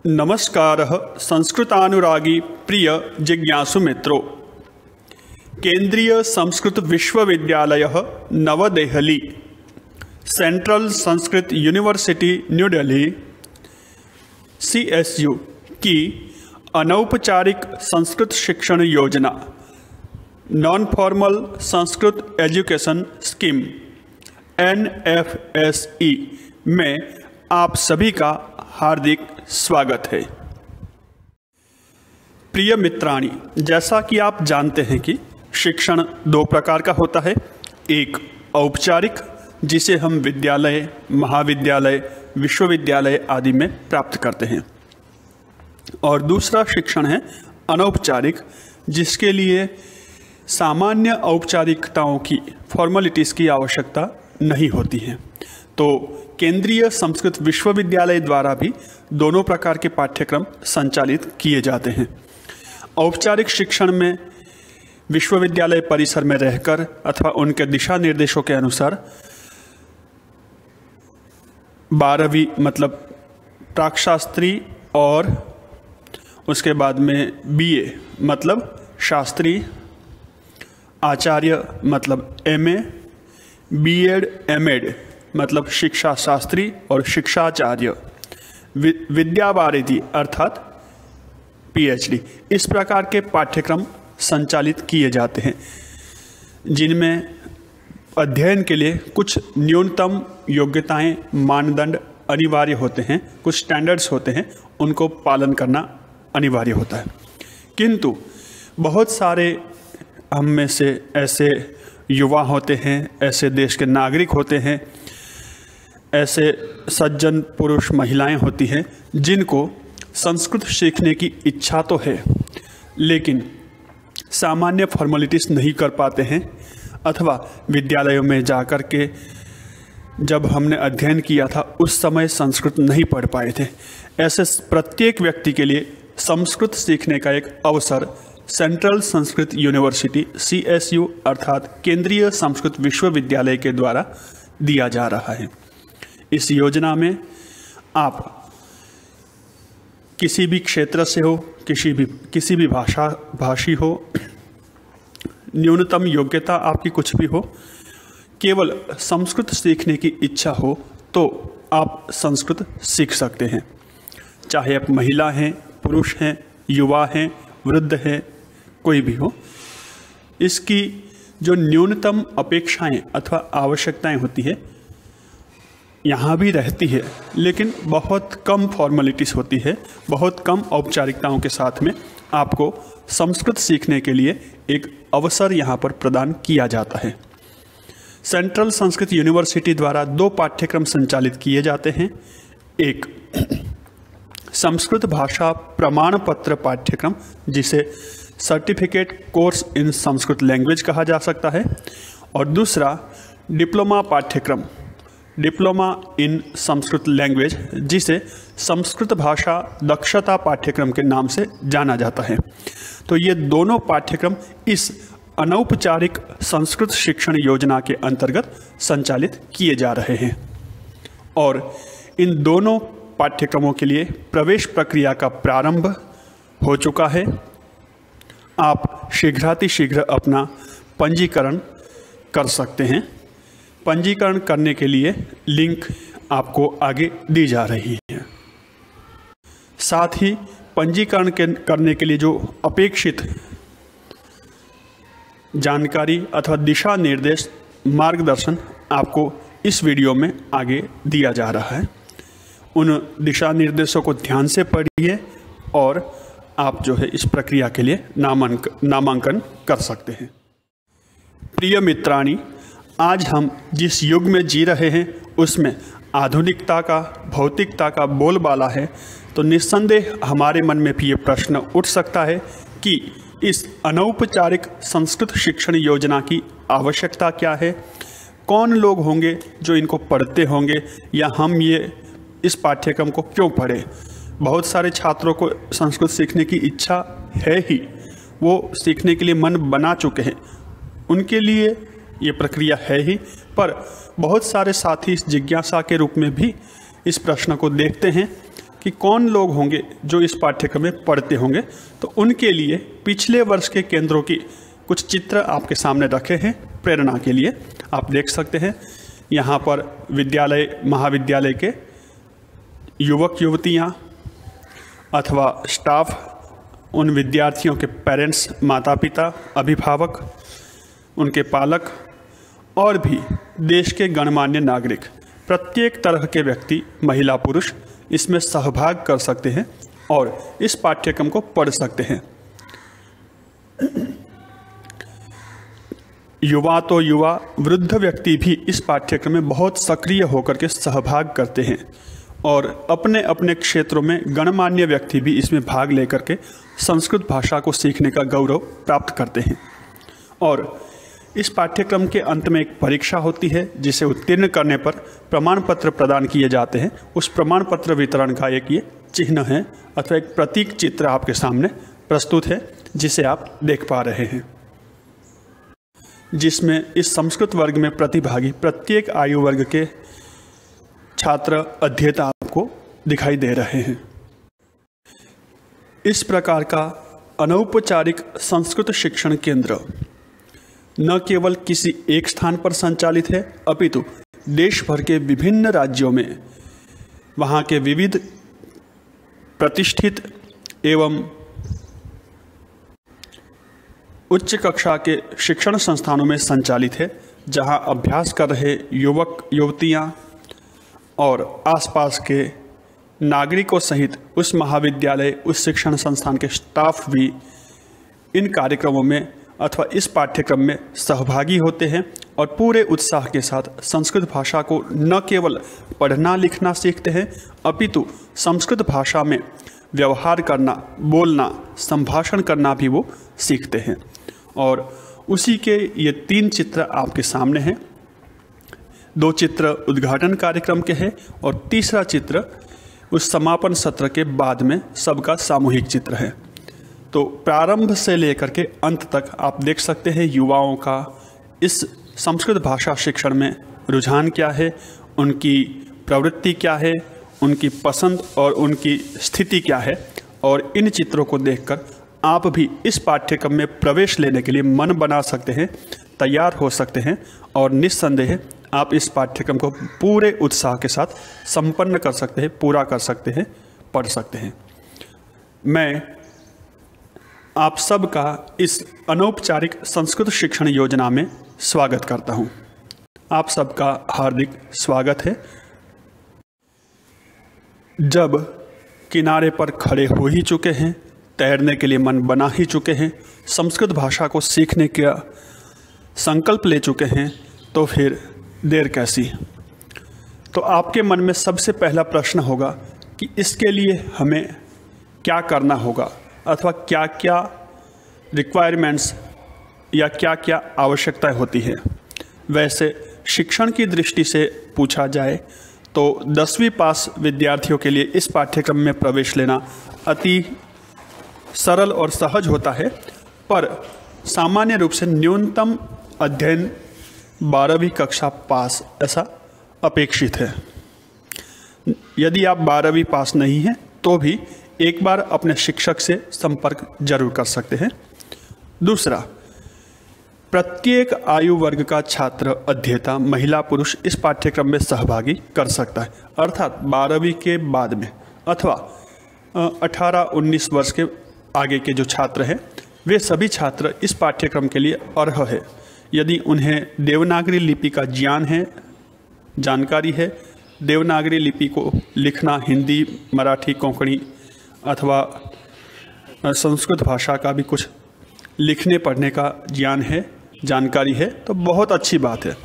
नमस्कारः संस्कृतानुरागी प्रिय जिज्ञासु मित्रों। केंद्रीय संस्कृत विश्वविद्यालय Navdehli, central Sanskrit university New Delhi CSU की अनौपचारिक संस्कृत शिक्षण योजना non formal Sanskrit education scheme NFSE में आप सभी का हार्दिक स्वागत है। प्रिय मित्राणी, जैसा कि आप जानते हैं कि शिक्षण दो प्रकार का होता है। एक औपचारिक, जिसे हम विद्यालय, महाविद्यालय, विश्वविद्यालय आदि में प्राप्त करते हैं, और दूसरा शिक्षण है अनौपचारिक, जिसके लिए सामान्य औपचारिकताओं की, फॉर्मेलिटीज़ की आवश्यकता नहीं होती है। तो केंद्रीय संस्कृत विश्वविद्यालय द्वारा भी दोनों प्रकार के पाठ्यक्रम संचालित किए जाते हैं। औपचारिक शिक्षण में विश्वविद्यालय परिसर में रहकर अथवा उनके दिशा निर्देशों के अनुसार 12वीं मतलब प्राक्शास्त्री और उसके बाद में BA मतलब शास्त्री, आचार्य मतलब MA, B.Ed M.Ed मतलब शिक्षा शास्त्री और शिक्षाचार्य, विद्यावारिधि अर्थात PhD, इस प्रकार के पाठ्यक्रम संचालित किए जाते हैं, जिनमें अध्ययन के लिए कुछ न्यूनतम योग्यताएं, मानदंड अनिवार्य होते हैं, कुछ स्टैंडर्ड्स होते हैं, उनको पालन करना अनिवार्य होता है। किंतु बहुत सारे हम में से ऐसे युवा होते हैं, ऐसे देश के नागरिक होते हैं, ऐसे सज्जन पुरुष महिलाएं होती हैं जिनको संस्कृत सीखने की इच्छा तो है, लेकिन सामान्य फॉर्मेलिटीज़ नहीं कर पाते हैं, अथवा विद्यालयों में जाकर के जब हमने अध्ययन किया था उस समय संस्कृत नहीं पढ़ पाए थे। ऐसे प्रत्येक व्यक्ति के लिए संस्कृत सीखने का एक अवसर सेंट्रल संस्कृत यूनिवर्सिटी CSU अर्थात केंद्रीय संस्कृत विश्वविद्यालय के द्वारा दिया जा रहा है। इस योजना में आप किसी भी क्षेत्र से हो, किसी भी भाषी हो, न्यूनतम योग्यता आपकी कुछ भी हो, केवल संस्कृत सीखने की इच्छा हो तो आप संस्कृत सीख सकते हैं। चाहे आप महिला हैं, पुरुष हैं, युवा हैं, वृद्ध हैं, कोई भी हो। इसकी जो न्यूनतम अपेक्षाएं अथवा आवश्यकताएं होती है यहाँ भी रहती है, लेकिन बहुत कम फॉर्मेलिटीज़ होती है, बहुत कम औपचारिकताओं के साथ में आपको संस्कृत सीखने के लिए एक अवसर यहाँ पर प्रदान किया जाता है। सेंट्रल संस्कृत यूनिवर्सिटी द्वारा दो पाठ्यक्रम संचालित किए जाते हैं। एक संस्कृत भाषा प्रमाण पत्र पाठ्यक्रम, जिसे certificate course in Sanskrit language कहा जा सकता है, और दूसरा डिप्लोमा पाठ्यक्रम, डिप्लोमा इन संस्कृत लैंग्वेज, जिसे संस्कृत भाषा दक्षता पाठ्यक्रम के नाम से जाना जाता है। तो ये दोनों पाठ्यक्रम इस अनौपचारिक संस्कृत शिक्षण योजना के अंतर्गत संचालित किए जा रहे हैं, और इन दोनों पाठ्यक्रमों के लिए प्रवेश प्रक्रिया का प्रारंभ हो चुका है। आप शीघ्रातिशीघ्र अपना पंजीकरण कर सकते हैं। पंजीकरण करने के लिए लिंक आपको आगे दी जा रही है। साथ ही पंजीकरण करने के लिए जो अपेक्षित जानकारी अथवा दिशा निर्देश, मार्गदर्शन आपको इस वीडियो में आगे दिया जा रहा है। उन दिशा निर्देशों को ध्यान से पढ़िए और आप जो है इस प्रक्रिया के लिए नामांकन कर सकते हैं। प्रिय मित्राणी, आज हम जिस युग में जी रहे हैं उसमें आधुनिकता का, भौतिकता का बोलबाला है, तो निस्संदेह हमारे मन में भी ये प्रश्न उठ सकता है कि इस अनौपचारिक संस्कृत शिक्षण योजना की आवश्यकता क्या है, कौन लोग होंगे जो इनको पढ़ते होंगे, या हम ये इस पाठ्यक्रम को क्यों पढ़ें। बहुत सारे छात्रों को संस्कृत सीखने की इच्छा है ही, वो सीखने के लिए मन बना चुके हैं, उनके लिए ये प्रक्रिया है ही, पर बहुत सारे साथी इस जिज्ञासा के रूप में भी इस प्रश्न को देखते हैं कि कौन लोग होंगे जो इस पाठ्यक्रम में पढ़ते होंगे, तो उनके लिए पिछले वर्ष के केंद्रों की कुछ चित्र आपके सामने रखे हैं प्रेरणा के लिए। आप देख सकते हैं यहाँ पर विद्यालय महाविद्यालय के युवक युवतियाँ अथवा स्टाफ, उन विद्यार्थियों के पेरेंट्स, माता पिता, अभिभावक, उनके पालक और भी देश के गणमान्य नागरिक, प्रत्येक तरह के व्यक्ति, महिला पुरुष इसमें सहभाग कर सकते हैं और इस पाठ्यक्रम को पढ़ सकते हैं। युवा तो युवा, वृद्ध व्यक्ति भी इस पाठ्यक्रम में बहुत सक्रिय होकर के सहभाग करते हैं और अपने अपने क्षेत्रों में गणमान्य व्यक्ति भी इसमें भाग लेकर के संस्कृत भाषा को सीखने का गौरव प्राप्त करते हैं। और इस पाठ्यक्रम के अंत में एक परीक्षा होती है जिसे उत्तीर्ण करने पर प्रमाण पत्र प्रदान किए जाते हैं। उस प्रमाण पत्र वितरण का एक ये चिन्ह है अथवा एक प्रतीक चित्र आपके सामने प्रस्तुत है जिसे आप देख पा रहे हैं, जिसमें इस संस्कृत वर्ग में प्रतिभागी प्रत्येक आयु वर्ग के छात्र अध्येता आपको दिखाई दे रहे हैं। इस प्रकार का अनौपचारिक संस्कृत शिक्षण केंद्र न केवल किसी एक स्थान पर संचालित है, अपितु देश भर के विभिन्न राज्यों में वहाँ के विविध प्रतिष्ठित एवं उच्च कक्षा के शिक्षण संस्थानों में संचालित है, जहाँ अभ्यास कर रहे युवक युवतियाँ और आसपास के नागरिकों सहित उस महाविद्यालय, उस शिक्षण संस्थान के स्टाफ भी इन कार्यक्रमों में अथवा इस पाठ्यक्रम में सहभागी होते हैं और पूरे उत्साह के साथ संस्कृत भाषा को न केवल पढ़ना लिखना सीखते हैं, अपितु संस्कृत भाषा में व्यवहार करना, बोलना, संभाषण करना भी वो सीखते हैं। और उसी के ये 3 चित्र आपके सामने हैं। 2 चित्र उद्घाटन कार्यक्रम के हैं और तीसरा चित्र उस समापन सत्र के बाद में सबका सामूहिक चित्र है। तो प्रारंभ से लेकर के अंत तक आप देख सकते हैं युवाओं का इस संस्कृत भाषा शिक्षण में रुझान क्या है, उनकी प्रवृत्ति क्या है, उनकी पसंद और उनकी स्थिति क्या है। और इन चित्रों को देखकर आप भी इस पाठ्यक्रम में प्रवेश लेने के लिए मन बना सकते हैं, तैयार हो सकते हैं और निस्संदेह आप इस पाठ्यक्रम को पूरे उत्साह के साथ संपन्न कर सकते हैं, पूरा कर सकते हैं, पढ़ सकते हैं। मैं आप सबका इस अनौपचारिक संस्कृत शिक्षण योजना में स्वागत करता हूं। आप सबका हार्दिक स्वागत है। जब किनारे पर खड़े हो ही चुके हैं, तैरने के लिए मन बना ही चुके हैं, संस्कृत भाषा को सीखने का संकल्प ले चुके हैं, तो फिर देर कैसी। तो आपके मन में सबसे पहला प्रश्न होगा कि इसके लिए हमें क्या करना होगा अथवा क्या क्या रिक्वायरमेंट्स या क्या क्या आवश्यकताएं होती है। वैसे शिक्षण की दृष्टि से पूछा जाए तो 10वीं पास विद्यार्थियों के लिए इस पाठ्यक्रम में प्रवेश लेना अति सरल और सहज होता है, पर सामान्य रूप से न्यूनतम अध्ययन 12वीं कक्षा पास ऐसा अपेक्षित है। यदि आप 12वीं पास नहीं हैं तो भी एक बार अपने शिक्षक से संपर्क जरूर कर सकते हैं। दूसरा, प्रत्येक आयु वर्ग का छात्र अध्येता, महिला पुरुष इस पाठ्यक्रम में सहभागी कर सकता है। अर्थात 12वीं के बाद में अथवा 18-19 वर्ष के आगे के जो छात्र हैं वे सभी छात्र इस पाठ्यक्रम के लिए अर्ह है। यदि उन्हें देवनागरी लिपि का ज्ञान है, जानकारी है, देवनागरी लिपि को लिखना, हिंदी, मराठी, कोंकणी अथवा संस्कृत भाषा का भी कुछ लिखने पढ़ने का ज्ञान है, जानकारी है, तो बहुत अच्छी बात है।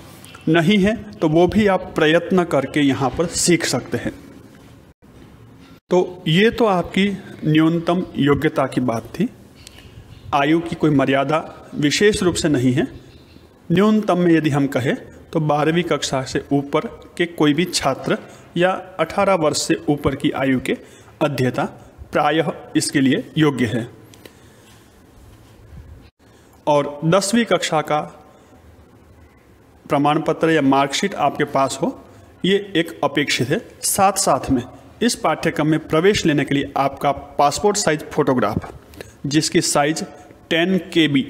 नहीं है तो वो भी आप प्रयत्न करके यहाँ पर सीख सकते हैं। तो ये तो आपकी न्यूनतम योग्यता की बात थी। आयु की कोई मर्यादा विशेष रूप से नहीं है। न्यूनतम में यदि हम कहें तो 12वीं कक्षा से ऊपर के कोई भी छात्र या 18 वर्ष से ऊपर की आयु के अध्येता प्रायः इसके लिए योग्य है। और 10वीं कक्षा का प्रमाण पत्र या मार्कशीट आपके पास हो, ये एक अपेक्षित है। साथ साथ में इस पाठ्यक्रम में प्रवेश लेने के लिए आपका पासपोर्ट साइज फोटोग्राफ, जिसकी साइज 10 KB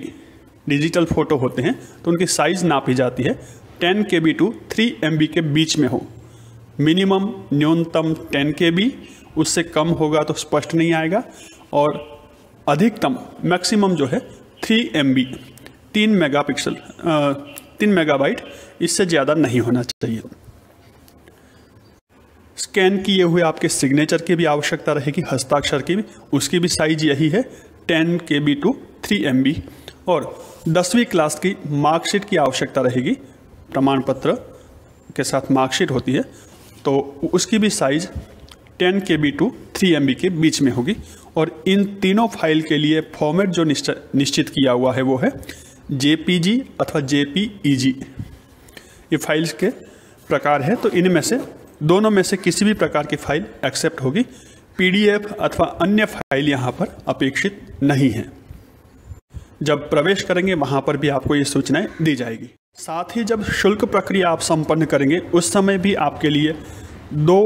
डिजिटल फोटो होते हैं, तो उनकी साइज नापी जाती है 10 KB टू 3 MB के बीच में हो। मिनिमम न्यूनतम 10 KB, उससे कम होगा तो स्पष्ट नहीं आएगा, और अधिकतम मैक्सिमम जो है 3 MB 3 मेगाबाइट, इससे ज़्यादा नहीं होना चाहिए। स्कैन किए हुए आपके सिग्नेचर की भी आवश्यकता रहेगी, हस्ताक्षर की भी, उसकी भी साइज यही है 10 KB टू 3 MB। और 10वीं क्लास की मार्कशीट की आवश्यकता रहेगी, प्रमाण पत्र के साथ मार्कशीट होती है, तो उसकी भी साइज 10 KB टू 3 MB के बीच में होगी। और इन तीनों फाइल के लिए फॉर्मेट जो निश्चित किया हुआ है वो है JPG अथवा JPEG। ये फाइल्स के प्रकार है, तो इनमें से दोनों में से किसी भी प्रकार की फाइल एक्सेप्ट होगी। PDF अथवा अन्य फाइल यहाँ पर अपेक्षित नहीं है। जब प्रवेश करेंगे वहाँ पर भी आपको ये सूचनाएं दी जाएगी। साथ ही जब शुल्क प्रक्रिया आप संपन्न करेंगे उस समय भी आपके लिए 2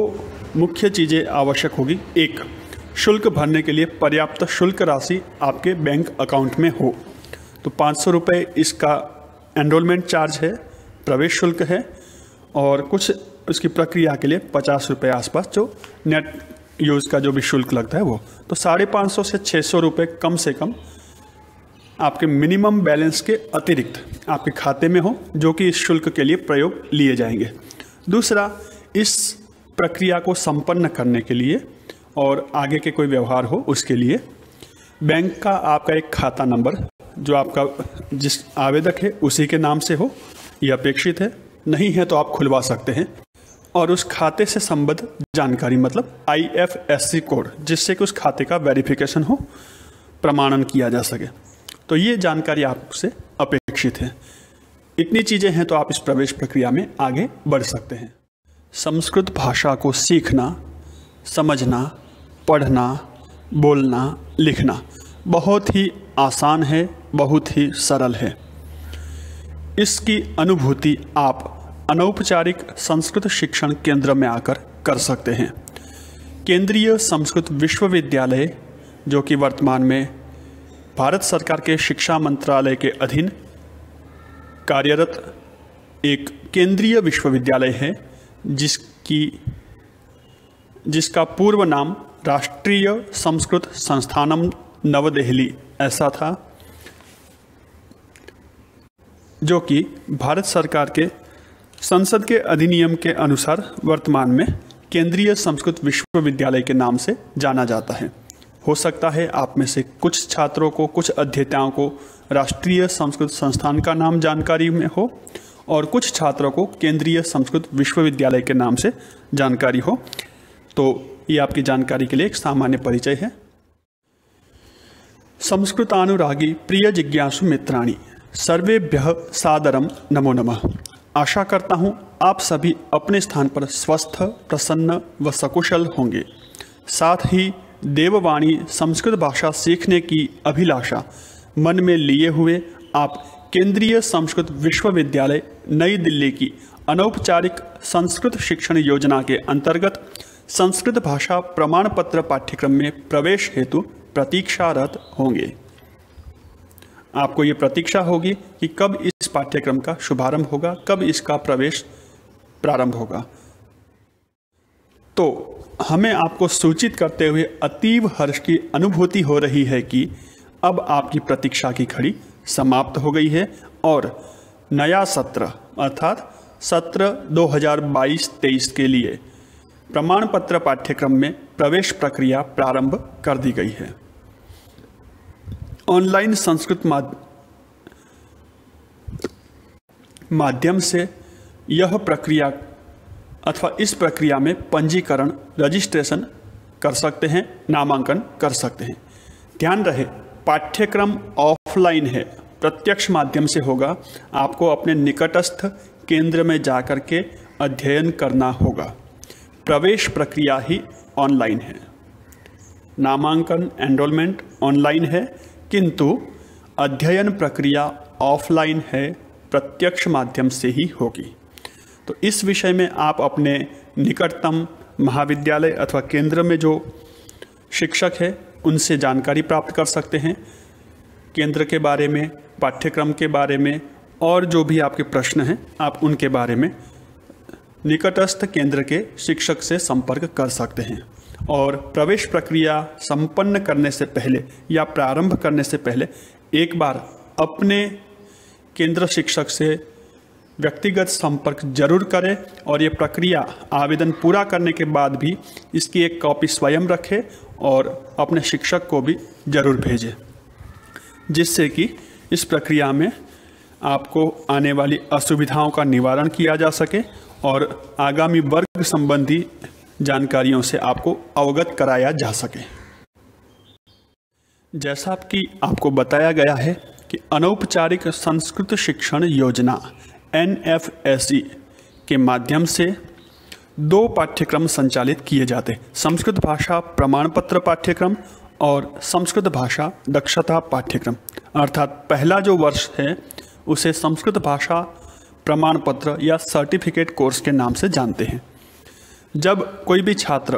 मुख्य चीज़ें आवश्यक होगी। एक, शुल्क भरने के लिए पर्याप्त शुल्क राशि आपके बैंक अकाउंट में हो, तो 500 रुपये इसका एनरोलमेंट चार्ज है, प्रवेश शुल्क है, और कुछ उसकी प्रक्रिया के लिए 50 रुपये आसपास जो नेट यूज़ का जो भी शुल्क लगता है वो, तो 550 से 600 रुपये कम से कम आपके मिनिमम बैलेंस के अतिरिक्त आपके खाते में हो, जो कि इस शुल्क के लिए प्रयोग लिए जाएंगे। दूसरा, इस प्रक्रिया को संपन्न करने के लिए और आगे के कोई व्यवहार हो उसके लिए बैंक का आपका एक खाता नंबर, जो आपका जिस आवेदक है उसी के नाम से हो, यह अपेक्षित है। नहीं है तो आप खुलवा सकते हैं। और उस खाते से संबद्ध जानकारी, मतलब IFSC कोड, जिससे कि उस खाते का वेरिफिकेशन हो, प्रमाणन किया जा सके, तो ये जानकारी आपसे अपेक्षित है। इतनी चीज़ें हैं तो आप इस प्रवेश प्रक्रिया में आगे बढ़ सकते हैं। संस्कृत भाषा को सीखना, समझना, पढ़ना, बोलना, लिखना बहुत ही आसान है, बहुत ही सरल है। इसकी अनुभूति आप अनौपचारिक संस्कृत शिक्षण केंद्र में आकर कर सकते हैं। केंद्रीय संस्कृत विश्वविद्यालय, जो कि वर्तमान में भारत सरकार के शिक्षा मंत्रालय के अधीन कार्यरत एक केंद्रीय विश्वविद्यालय है, जिसका पूर्व नाम राष्ट्रीय संस्कृत संस्थानम नवदेहली ऐसा था, जो कि भारत सरकार के संसद के अधिनियम के अनुसार वर्तमान में केंद्रीय संस्कृत विश्वविद्यालय के नाम से जाना जाता है। हो सकता है आप में से कुछ छात्रों को, कुछ अध्येताओं को राष्ट्रीय संस्कृत संस्थान का नाम जानकारी में हो और कुछ छात्रों को केंद्रीय संस्कृत विश्वविद्यालय के नाम से जानकारी हो, तो ये आपकी जानकारी के लिए एक सामान्य परिचय है। संस्कृतानुरागी प्रिय जिज्ञासु मित्राणि, सर्वेभ्यः सादरम नमो नमः। आशा करता हूँ आप सभी अपने स्थान पर स्वस्थ, प्रसन्न व सकुशल होंगे। साथ ही देववाणी संस्कृत भाषा सीखने की अभिलाषा मन में लिए हुए आप केंद्रीय संस्कृत विश्वविद्यालय नई दिल्ली की अनौपचारिक संस्कृत शिक्षण योजना के अंतर्गत संस्कृत भाषा प्रमाण पत्र पाठ्यक्रम में प्रवेश हेतु प्रतीक्षारत होंगे। आपको ये प्रतीक्षा होगी कि कब इस पाठ्यक्रम का शुभारंभ होगा, कब इसका प्रवेश प्रारंभ होगा। तो हमें आपको सूचित करते हुए अतीव हर्ष की अनुभूति हो रही है कि अब आपकी प्रतीक्षा की घड़ी समाप्त हो गई है और नया सत्र अर्थात सत्र 2022-23 के लिए प्रमाण पत्र पाठ्यक्रम में प्रवेश प्रक्रिया प्रारंभ कर दी गई है। ऑनलाइन संस्कृत माध्यम से यह प्रक्रिया अथवा इस प्रक्रिया में पंजीकरण, रजिस्ट्रेशन कर सकते हैं, नामांकन कर सकते हैं। ध्यान रहे, पाठ्यक्रम ऑफलाइन है, प्रत्यक्ष माध्यम से होगा। आपको अपने निकटस्थ केंद्र में जाकर के अध्ययन करना होगा। प्रवेश प्रक्रिया ही ऑनलाइन है। नामांकन, एनरोलमेंट ऑनलाइन है, किंतु अध्ययन प्रक्रिया ऑफलाइन है, प्रत्यक्ष माध्यम से ही होगी। तो इस विषय में आप अपने निकटतम महाविद्यालय अथवा केंद्र में जो शिक्षक है उनसे जानकारी प्राप्त कर सकते हैं केंद्र के बारे में, पाठ्यक्रम के बारे में, और जो भी आपके प्रश्न हैं आप उनके बारे में निकटस्थ केंद्र के शिक्षक से संपर्क कर सकते हैं। और प्रवेश प्रक्रिया संपन्न करने से पहले या प्रारंभ करने से पहले एक बार अपने केंद्र शिक्षक से व्यक्तिगत संपर्क जरूर करें और ये प्रक्रिया आवेदन पूरा करने के बाद भी इसकी एक कॉपी स्वयं रखें और अपने शिक्षक को भी जरूर भेजें, जिससे कि इस प्रक्रिया में आपको आने वाली असुविधाओं का निवारण किया जा सके और आगामी वर्ग संबंधी जानकारियों से आपको अवगत कराया जा सके। जैसा कि आपको बताया गया है कि अनौपचारिक संस्कृत शिक्षण योजना NFSE के माध्यम से 2 पाठ्यक्रम संचालित किए जाते हैं, संस्कृत भाषा प्रमाण पत्र पाठ्यक्रम और संस्कृत भाषा दक्षता पाठ्यक्रम। अर्थात पहला जो वर्ष है उसे संस्कृत भाषा प्रमाण पत्र या सर्टिफिकेट कोर्स के नाम से जानते हैं। जब कोई भी छात्र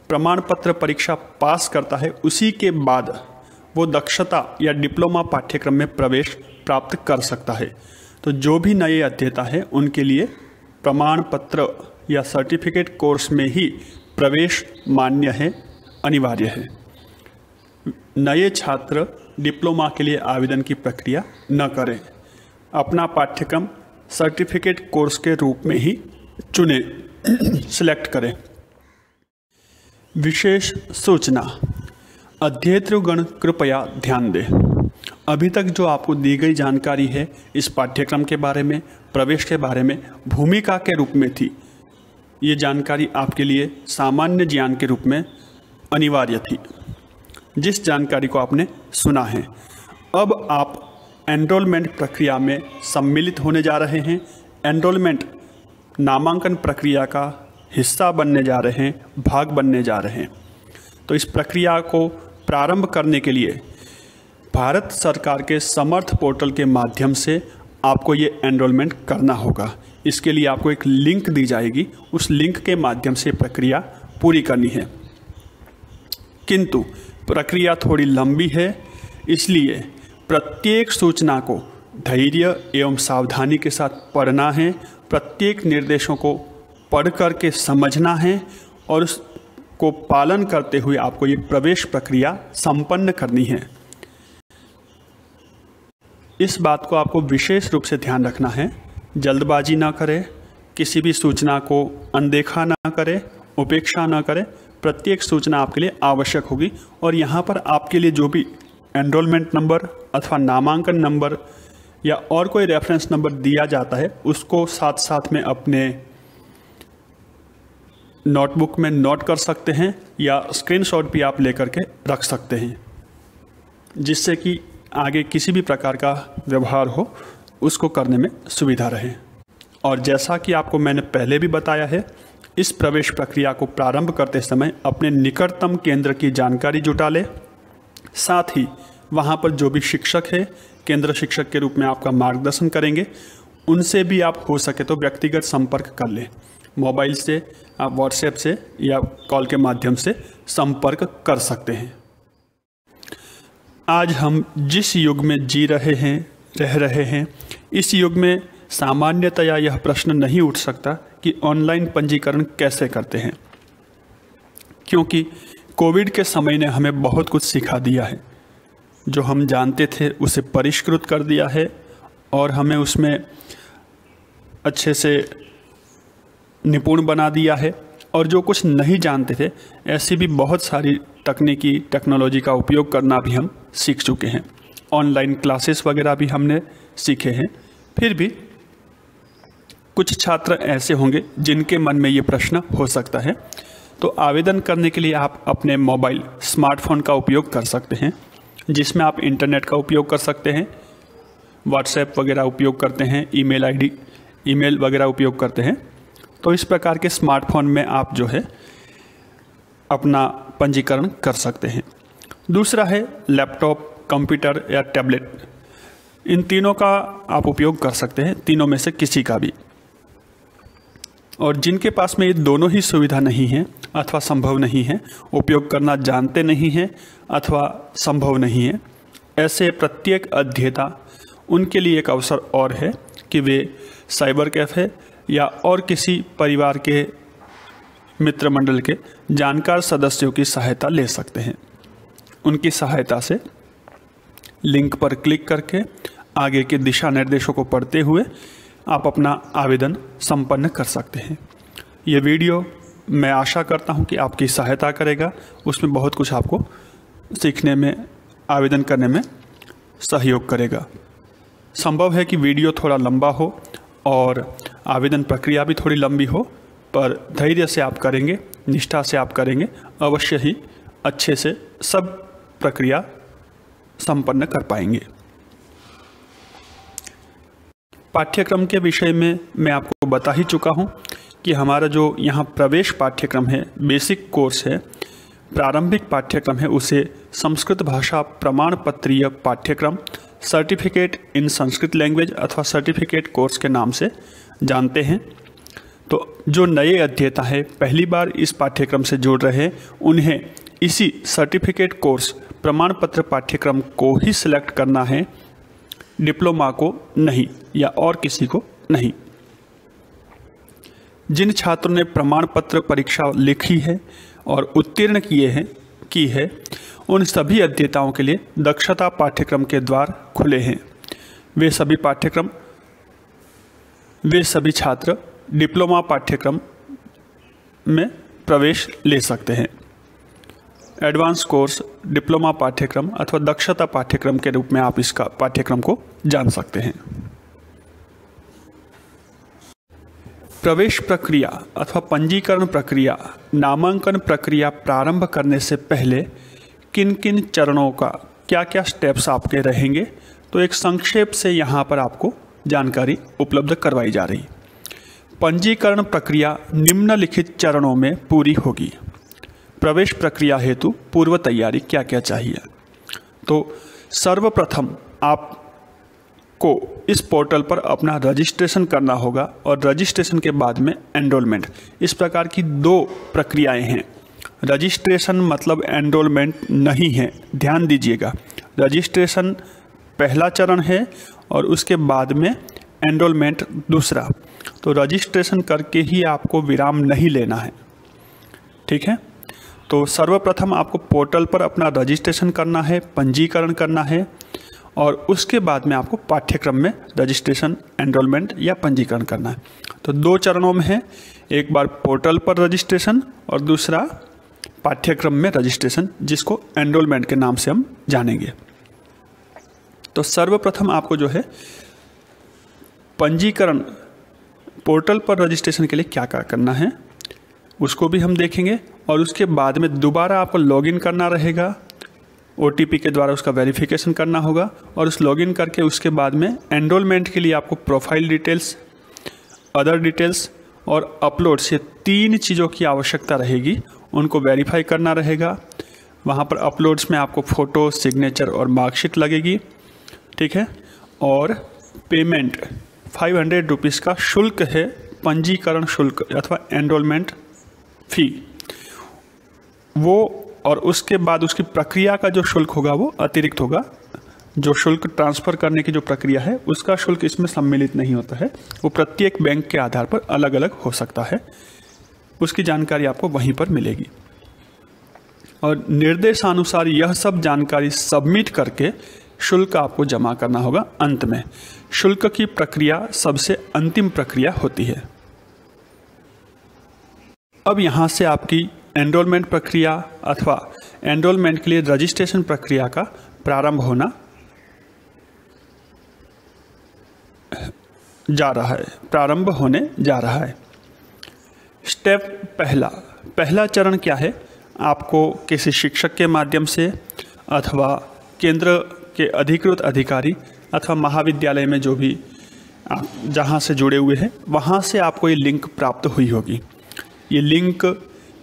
प्रमाण पत्र परीक्षा पास करता है उसी के बाद वो दक्षता या डिप्लोमा पाठ्यक्रम में प्रवेश प्राप्त कर सकता है। तो जो भी नए अध्येता है उनके लिए प्रमाण पत्र या सर्टिफिकेट कोर्स में ही प्रवेश मान्य है, अनिवार्य है। नए छात्र डिप्लोमा के लिए आवेदन की प्रक्रिया न करें, अपना पाठ्यक्रम सर्टिफिकेट कोर्स के रूप में ही चुने, सिलेक्ट करें। विशेष सूचना, अध्येतृगण कृपया ध्यान दें। अभी तक जो आपको दी गई जानकारी है इस पाठ्यक्रम के बारे में, प्रवेश के बारे में भूमिका के रूप में थी। ये जानकारी आपके लिए सामान्य ज्ञान के रूप में अनिवार्य थी, जिस जानकारी को आपने सुना है। अब आप एनरोलमेंट प्रक्रिया में सम्मिलित होने जा रहे हैं। एनरोलमेंट नामांकन प्रक्रिया का हिस्सा बनने जा रहे हैं, भाग बनने जा रहे हैं। तो इस प्रक्रिया को प्रारंभ करने के लिए भारत सरकार के समर्थ पोर्टल के माध्यम से आपको ये एनरोलमेंट करना होगा। इसके लिए आपको एक लिंक दी जाएगी, उस लिंक के माध्यम से प्रक्रिया पूरी करनी है। किंतु प्रक्रिया थोड़ी लंबी है, इसलिए प्रत्येक सूचना को धैर्य एवं सावधानी के साथ पढ़ना है, प्रत्येक निर्देशों को पढ़ करके समझना है और उसको पालन करते हुए आपको ये प्रवेश प्रक्रिया संपन्न करनी है। इस बात को आपको विशेष रूप से ध्यान रखना है, जल्दबाजी ना करें, किसी भी सूचना को अनदेखा ना करें, उपेक्षा ना करें। प्रत्येक सूचना आपके लिए आवश्यक होगी और यहाँ पर आपके लिए जो भी एनरोलमेंट नंबर अथवा नामांकन नंबर या और कोई रेफरेंस नंबर दिया जाता है उसको साथ साथ में अपने नोटबुक में नोट कर सकते हैं या स्क्रीनशॉट भी आप लेकर के रख सकते हैं, जिससे कि आगे किसी भी प्रकार का व्यवहार हो उसको करने में सुविधा रहे। और जैसा कि आपको मैंने पहले भी बताया है, इस प्रवेश प्रक्रिया को प्रारंभ करते समय अपने निकटतम केंद्र की जानकारी जुटा लें। साथ ही वहाँ पर जो भी शिक्षक है, केंद्र शिक्षक के रूप में आपका मार्गदर्शन करेंगे, उनसे भी आप हो सके तो व्यक्तिगत संपर्क कर लें। मोबाइल से, आप व्हाट्सएप से या कॉल के माध्यम से संपर्क कर सकते हैं। आज हम जिस युग में जी रहे हैं, रह रहे हैं, इस युग में सामान्यतया यह प्रश्न नहीं उठ सकता कि ऑनलाइन पंजीकरण कैसे करते हैं, क्योंकि कोविड के समय ने हमें बहुत कुछ सिखा दिया है। जो हम जानते थे उसे परिष्कृत कर दिया है और हमें उसमें अच्छे से निपुण बना दिया है। और जो कुछ नहीं जानते थे, ऐसी भी बहुत सारी तकनीकी टेक्नोलॉजी का उपयोग करना भी हम सीख चुके हैं। ऑनलाइन क्लासेस वगैरह भी हमने सीखे हैं। फिर भी कुछ छात्र ऐसे होंगे जिनके मन में ये प्रश्न हो सकता है, तो आवेदन करने के लिए आप अपने मोबाइल स्मार्टफोन का उपयोग कर सकते हैं, जिसमें आप इंटरनेट का उपयोग कर सकते हैं, व्हाट्सएप वगैरह उपयोग करते हैं, ईमेल वगैरह उपयोग करते हैं। तो इस प्रकार के स्मार्टफोन में आप जो है अपना पंजीकरण कर सकते हैं। दूसरा है लैपटॉप, कंप्यूटर या टैबलेट। इन तीनों का आप उपयोग कर सकते हैं, तीनों में से किसी का भी। और जिनके पास में ये दोनों ही सुविधा नहीं है अथवा संभव नहीं है, उपयोग करना जानते नहीं हैं अथवा संभव नहीं है, ऐसे प्रत्येक अध्येता उनके लिए एक अवसर और है कि वे साइबर कैफ़े या और किसी परिवार के मित्र मंडल के जानकार सदस्यों की सहायता ले सकते हैं। उनकी सहायता से लिंक पर क्लिक करके आगे के दिशा निर्देशों को पढ़ते हुए आप अपना आवेदन संपन्न कर सकते हैं। ये वीडियो मैं आशा करता हूँ कि आपकी सहायता करेगा, उसमें बहुत कुछ आपको सीखने में, आवेदन करने में सहयोग करेगा। संभव है कि वीडियो थोड़ा लंबा हो और आवेदन प्रक्रिया भी थोड़ी लंबी हो, पर धैर्य से आप करेंगे, निष्ठा से आप करेंगे, अवश्य ही अच्छे से सब प्रक्रिया संपन्न कर पाएंगे। पाठ्यक्रम के विषय में मैं आपको बता ही चुका हूँ कि हमारा जो यहाँ प्रवेश पाठ्यक्रम है, बेसिक कोर्स है, प्रारंभिक पाठ्यक्रम है, उसे संस्कृत भाषा प्रमाण पत्रीय पाठ्यक्रम सर्टिफिकेट इन संस्कृत लैंग्वेज अथवा सर्टिफिकेट कोर्स के नाम से जानते हैं। तो जो नए अध्येता है, पहली बार इस पाठ्यक्रम से जुड़ रहे हैं, उन्हें इसी सर्टिफिकेट कोर्स प्रमाण पत्र पाठ्यक्रम को ही सिलेक्ट करना है, डिप्लोमा को नहीं या और किसी को नहीं। जिन छात्रों ने प्रमाण पत्र परीक्षा लिखी है और उत्तीर्ण की है उन सभी अध्येताओं के लिए दक्षता पाठ्यक्रम के द्वार खुले हैं। वे सभी छात्र डिप्लोमा पाठ्यक्रम में प्रवेश ले सकते हैं। एडवांस कोर्स, डिप्लोमा पाठ्यक्रम अथवा दक्षता पाठ्यक्रम के रूप में आप इसका पाठ्यक्रम को जान सकते हैं। प्रवेश प्रक्रिया अथवा पंजीकरण प्रक्रिया, नामांकन प्रक्रिया प्रारंभ करने से पहले किन किन चरणों का क्या क्या स्टेप्स आपके रहेंगे, तो एक संक्षेप से यहाँ पर आपको जानकारी उपलब्ध करवाई जा रही। पंजीकरण प्रक्रिया निम्नलिखित चरणों में पूरी होगी। प्रवेश प्रक्रिया हेतु पूर्व तैयारी क्या क्या चाहिए, तो सर्वप्रथम आपको इस पोर्टल पर अपना रजिस्ट्रेशन करना होगा और रजिस्ट्रेशन के बाद में एनरोलमेंट। इस प्रकार की दो प्रक्रियाएं हैं। रजिस्ट्रेशन मतलब एनरोलमेंट नहीं है, ध्यान दीजिएगा। रजिस्ट्रेशन पहला चरण है और उसके बाद में एनरोलमेंट दूसरा। तो रजिस्ट्रेशन करके ही आपको विराम नहीं लेना है, ठीक है। तो सर्वप्रथम आपको पोर्टल पर अपना रजिस्ट्रेशन करना है, पंजीकरण करना है और उसके बाद में आपको पाठ्यक्रम में रजिस्ट्रेशन, एनरोलमेंट या पंजीकरण करना है। तो दो चरणों में है, एक बार पोर्टल पर रजिस्ट्रेशन और दूसरा पाठ्यक्रम में रजिस्ट्रेशन, जिसको एनरोलमेंट के नाम से हम जानेंगे। तो सर्वप्रथम आपको जो है पंजीकरण, पोर्टल पर रजिस्ट्रेशन के लिए क्या क्या करना है उसको भी हम देखेंगे और उसके बाद में दोबारा आपको लॉगिन करना रहेगा। OTP के द्वारा उसका वेरिफिकेशन करना होगा और उस लॉगिन करके उसके बाद में एनरोलमेंट के लिए आपको प्रोफाइल डिटेल्स, अदर डिटेल्स और अपलोड्स, ये तीन चीज़ों की आवश्यकता रहेगी। उनको वेरीफाई करना रहेगा। वहाँ पर अपलोड्स में आपको फ़ोटो, सिग्नेचर और मार्कशीट लगेगी, ठीक है। और पेमेंट 500 रुपीज़ का शुल्क है, पंजीकरण शुल्क अथवा एनरोलमेंट फ़ी वो, और उसके बाद उसकी प्रक्रिया का जो शुल्क होगा वो अतिरिक्त होगा। जो शुल्क ट्रांसफ़र करने की जो प्रक्रिया है उसका शुल्क इसमें सम्मिलित नहीं होता है, वो प्रत्येक बैंक के आधार पर अलग अलग हो सकता है। उसकी जानकारी आपको वहीं पर मिलेगी और निर्देशानुसार यह सब जानकारी सबमिट करके शुल्क आपको जमा करना होगा। अंत में शुल्क की प्रक्रिया सबसे अंतिम प्रक्रिया होती है। अब यहाँ से आपकी एनरोलमेंट प्रक्रिया अथवा एनरोलमेंट के लिए रजिस्ट्रेशन प्रक्रिया का प्रारंभ होना प्रारंभ होने जा रहा है। स्टेप पहला चरण क्या है, आपको किसी शिक्षक के माध्यम से अथवा केंद्र के अधिकृत अधिकारी अथवा महाविद्यालय में जो भी आप जहाँ से जुड़े हुए हैं वहाँ से आपको ये लिंक प्राप्त हुई होगी। ये लिंक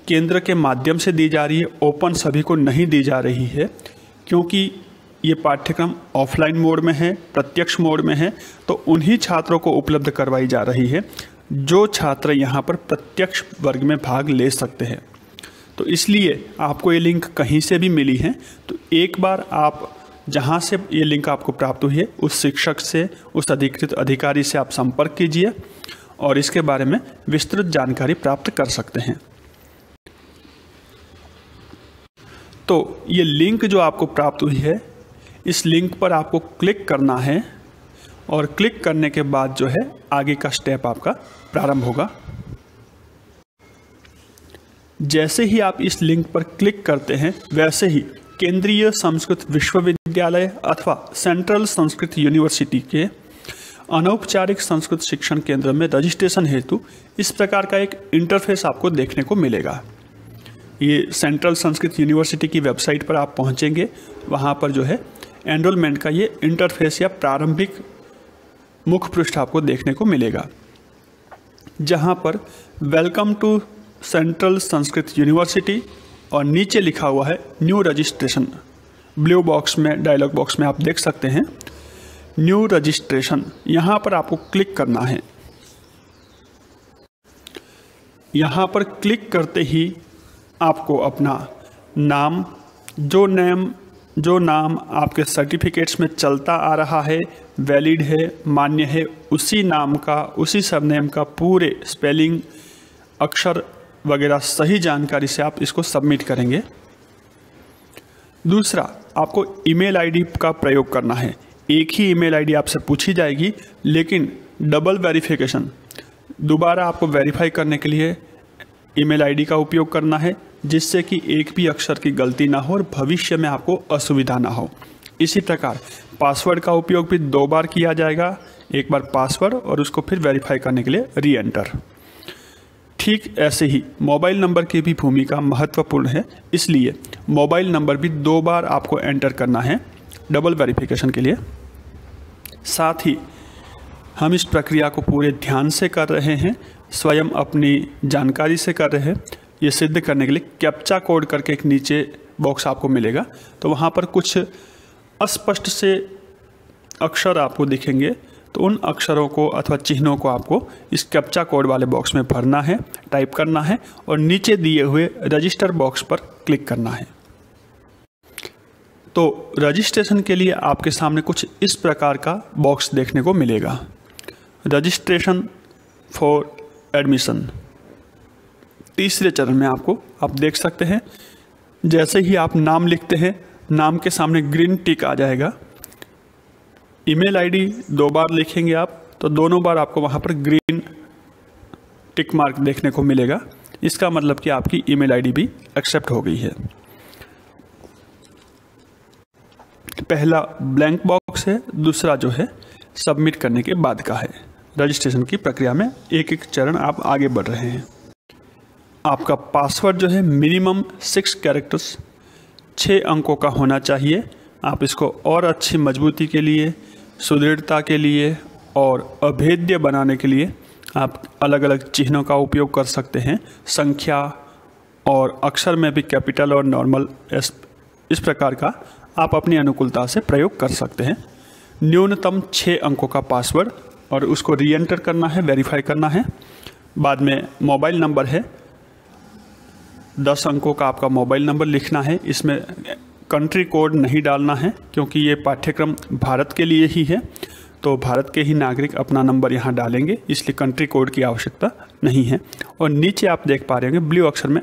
केंद्र के माध्यम से दी जा रही है, ओपन सभी को नहीं दी जा रही है, क्योंकि ये पाठ्यक्रम ऑफलाइन मोड में है, प्रत्यक्ष मोड में है, तो उन्हीं छात्रों को उपलब्ध करवाई जा रही है जो छात्र यहाँ पर प्रत्यक्ष वर्ग में भाग ले सकते हैं। तो इसलिए आपको ये लिंक कहीं से भी मिली है तो एक बार आप जहाँ से ये लिंक आपको प्राप्त हुई है उस शिक्षक से, उस अधिकृत अधिकारी से आप संपर्क कीजिए और इसके बारे में विस्तृत जानकारी प्राप्त कर सकते हैं। तो ये लिंक जो आपको प्राप्त हुई है, इस लिंक पर आपको क्लिक करना है और क्लिक करने के बाद जो है आगे का स्टेप आपका प्रारंभ होगा। जैसे ही आप इस लिंक पर क्लिक करते हैं वैसे ही केंद्रीय संस्कृत विश्वविद्यालय अथवा सेंट्रल संस्कृत यूनिवर्सिटी के अनौपचारिक संस्कृत शिक्षण केंद्र में रजिस्ट्रेशन हेतु इस प्रकार का एक इंटरफेस आपको देखने को मिलेगा। ये सेंट्रल संस्कृत यूनिवर्सिटी की वेबसाइट पर आप पहुंचेंगे, वहां पर जो है एनरोलमेंट का ये इंटरफेस या प्रारंभिक मुख्य पृष्ठ आपको देखने को मिलेगा, जहां पर welcome to central Sanskrit university और नीचे लिखा हुआ है न्यू रजिस्ट्रेशन। ब्लू बॉक्स में, डायलॉग बॉक्स में आप देख सकते हैं न्यू रजिस्ट्रेशन, यहाँ पर आपको क्लिक करना है। यहाँ पर क्लिक करते ही आपको अपना नाम, जो नाम आपके सर्टिफिकेट्स में चलता आ रहा है, वैलिड है, मान्य है, उसी नाम का, उसी सरनेम का पूरे स्पेलिंग, अक्षर वगैरह सही जानकारी से आप इसको सबमिट करेंगे। दूसरा, आपको ईमेल आईडी का प्रयोग करना है। एक ही ईमेल आईडी आपसे पूछी जाएगी, लेकिन डबल वेरिफिकेशन, दोबारा आपको वेरीफाई करने के लिए ईमेल आईडी का उपयोग करना है, जिससे कि एक भी अक्षर की गलती ना हो और भविष्य में आपको असुविधा ना हो। इसी प्रकार पासवर्ड का उपयोग भी 2 बार किया जाएगा, एक बार पासवर्ड और उसको फिर वेरीफाई करने के लिए री एंटर। ठीक ऐसे ही मोबाइल नंबर की भी भूमिका महत्वपूर्ण है, इसलिए मोबाइल नंबर भी 2 बार आपको एंटर करना है डबल वेरिफिकेशन के लिए। साथ ही हम इस प्रक्रिया को पूरे ध्यान से कर रहे हैं, स्वयं अपनी जानकारी से कर रहे हैं। ये सिद्ध करने के लिए कैप्चा कोड करके एक नीचे बॉक्स आपको मिलेगा, तो वहाँ पर कुछ अस्पष्ट से अक्षर आपको दिखेंगे, तो उन अक्षरों को अथवा चिन्हों को आपको इस कैप्चा कोड वाले बॉक्स में भरना है, टाइप करना है और नीचे दिए हुए रजिस्टर बॉक्स पर क्लिक करना है। तो रजिस्ट्रेशन के लिए आपके सामने कुछ इस प्रकार का बॉक्स देखने को मिलेगा, रजिस्ट्रेशन फॉर एडमिशन। तीसरे चरण में आप देख सकते हैं, जैसे ही आप नाम लिखते हैं, नाम के सामने ग्रीन टिक आ जाएगा। ईमेल आईडी 2 बार लिखेंगे आप, तो दोनों बार आपको वहाँ पर ग्रीन टिक मार्क देखने को मिलेगा। इसका मतलब कि आपकी ईमेल आईडी भी एक्सेप्ट हो गई है। पहला ब्लैंक बॉक्स है, दूसरा जो है सबमिट करने के बाद का है। रजिस्ट्रेशन की प्रक्रिया में एक एक चरण आप आगे बढ़ रहे हैं। आपका पासवर्ड जो है मिनिमम 6 कैरेक्टर्स 6 अंकों का होना चाहिए। आप इसको और अच्छी मजबूती के लिए, सुदृढ़ता के लिए और अभेद्य बनाने के लिए आप अलग अलग चिन्हों का उपयोग कर सकते हैं। संख्या और अक्षर में भी कैपिटल और नॉर्मल इस प्रकार का आप अपनी अनुकूलता से प्रयोग कर सकते हैं। न्यूनतम 6 अंकों का पासवर्ड और उसको री एंटर करना है, वेरीफाई करना है। बाद में मोबाइल नंबर है, 10 अंकों का आपका मोबाइल नंबर लिखना है। इसमें कंट्री कोड नहीं डालना है, क्योंकि ये पाठ्यक्रम भारत के लिए ही है, तो भारत के ही नागरिक अपना नंबर यहाँ डालेंगे, इसलिए कंट्री कोड की आवश्यकता नहीं है। और नीचे आप देख पा रहे होंगे ब्लू अक्षर में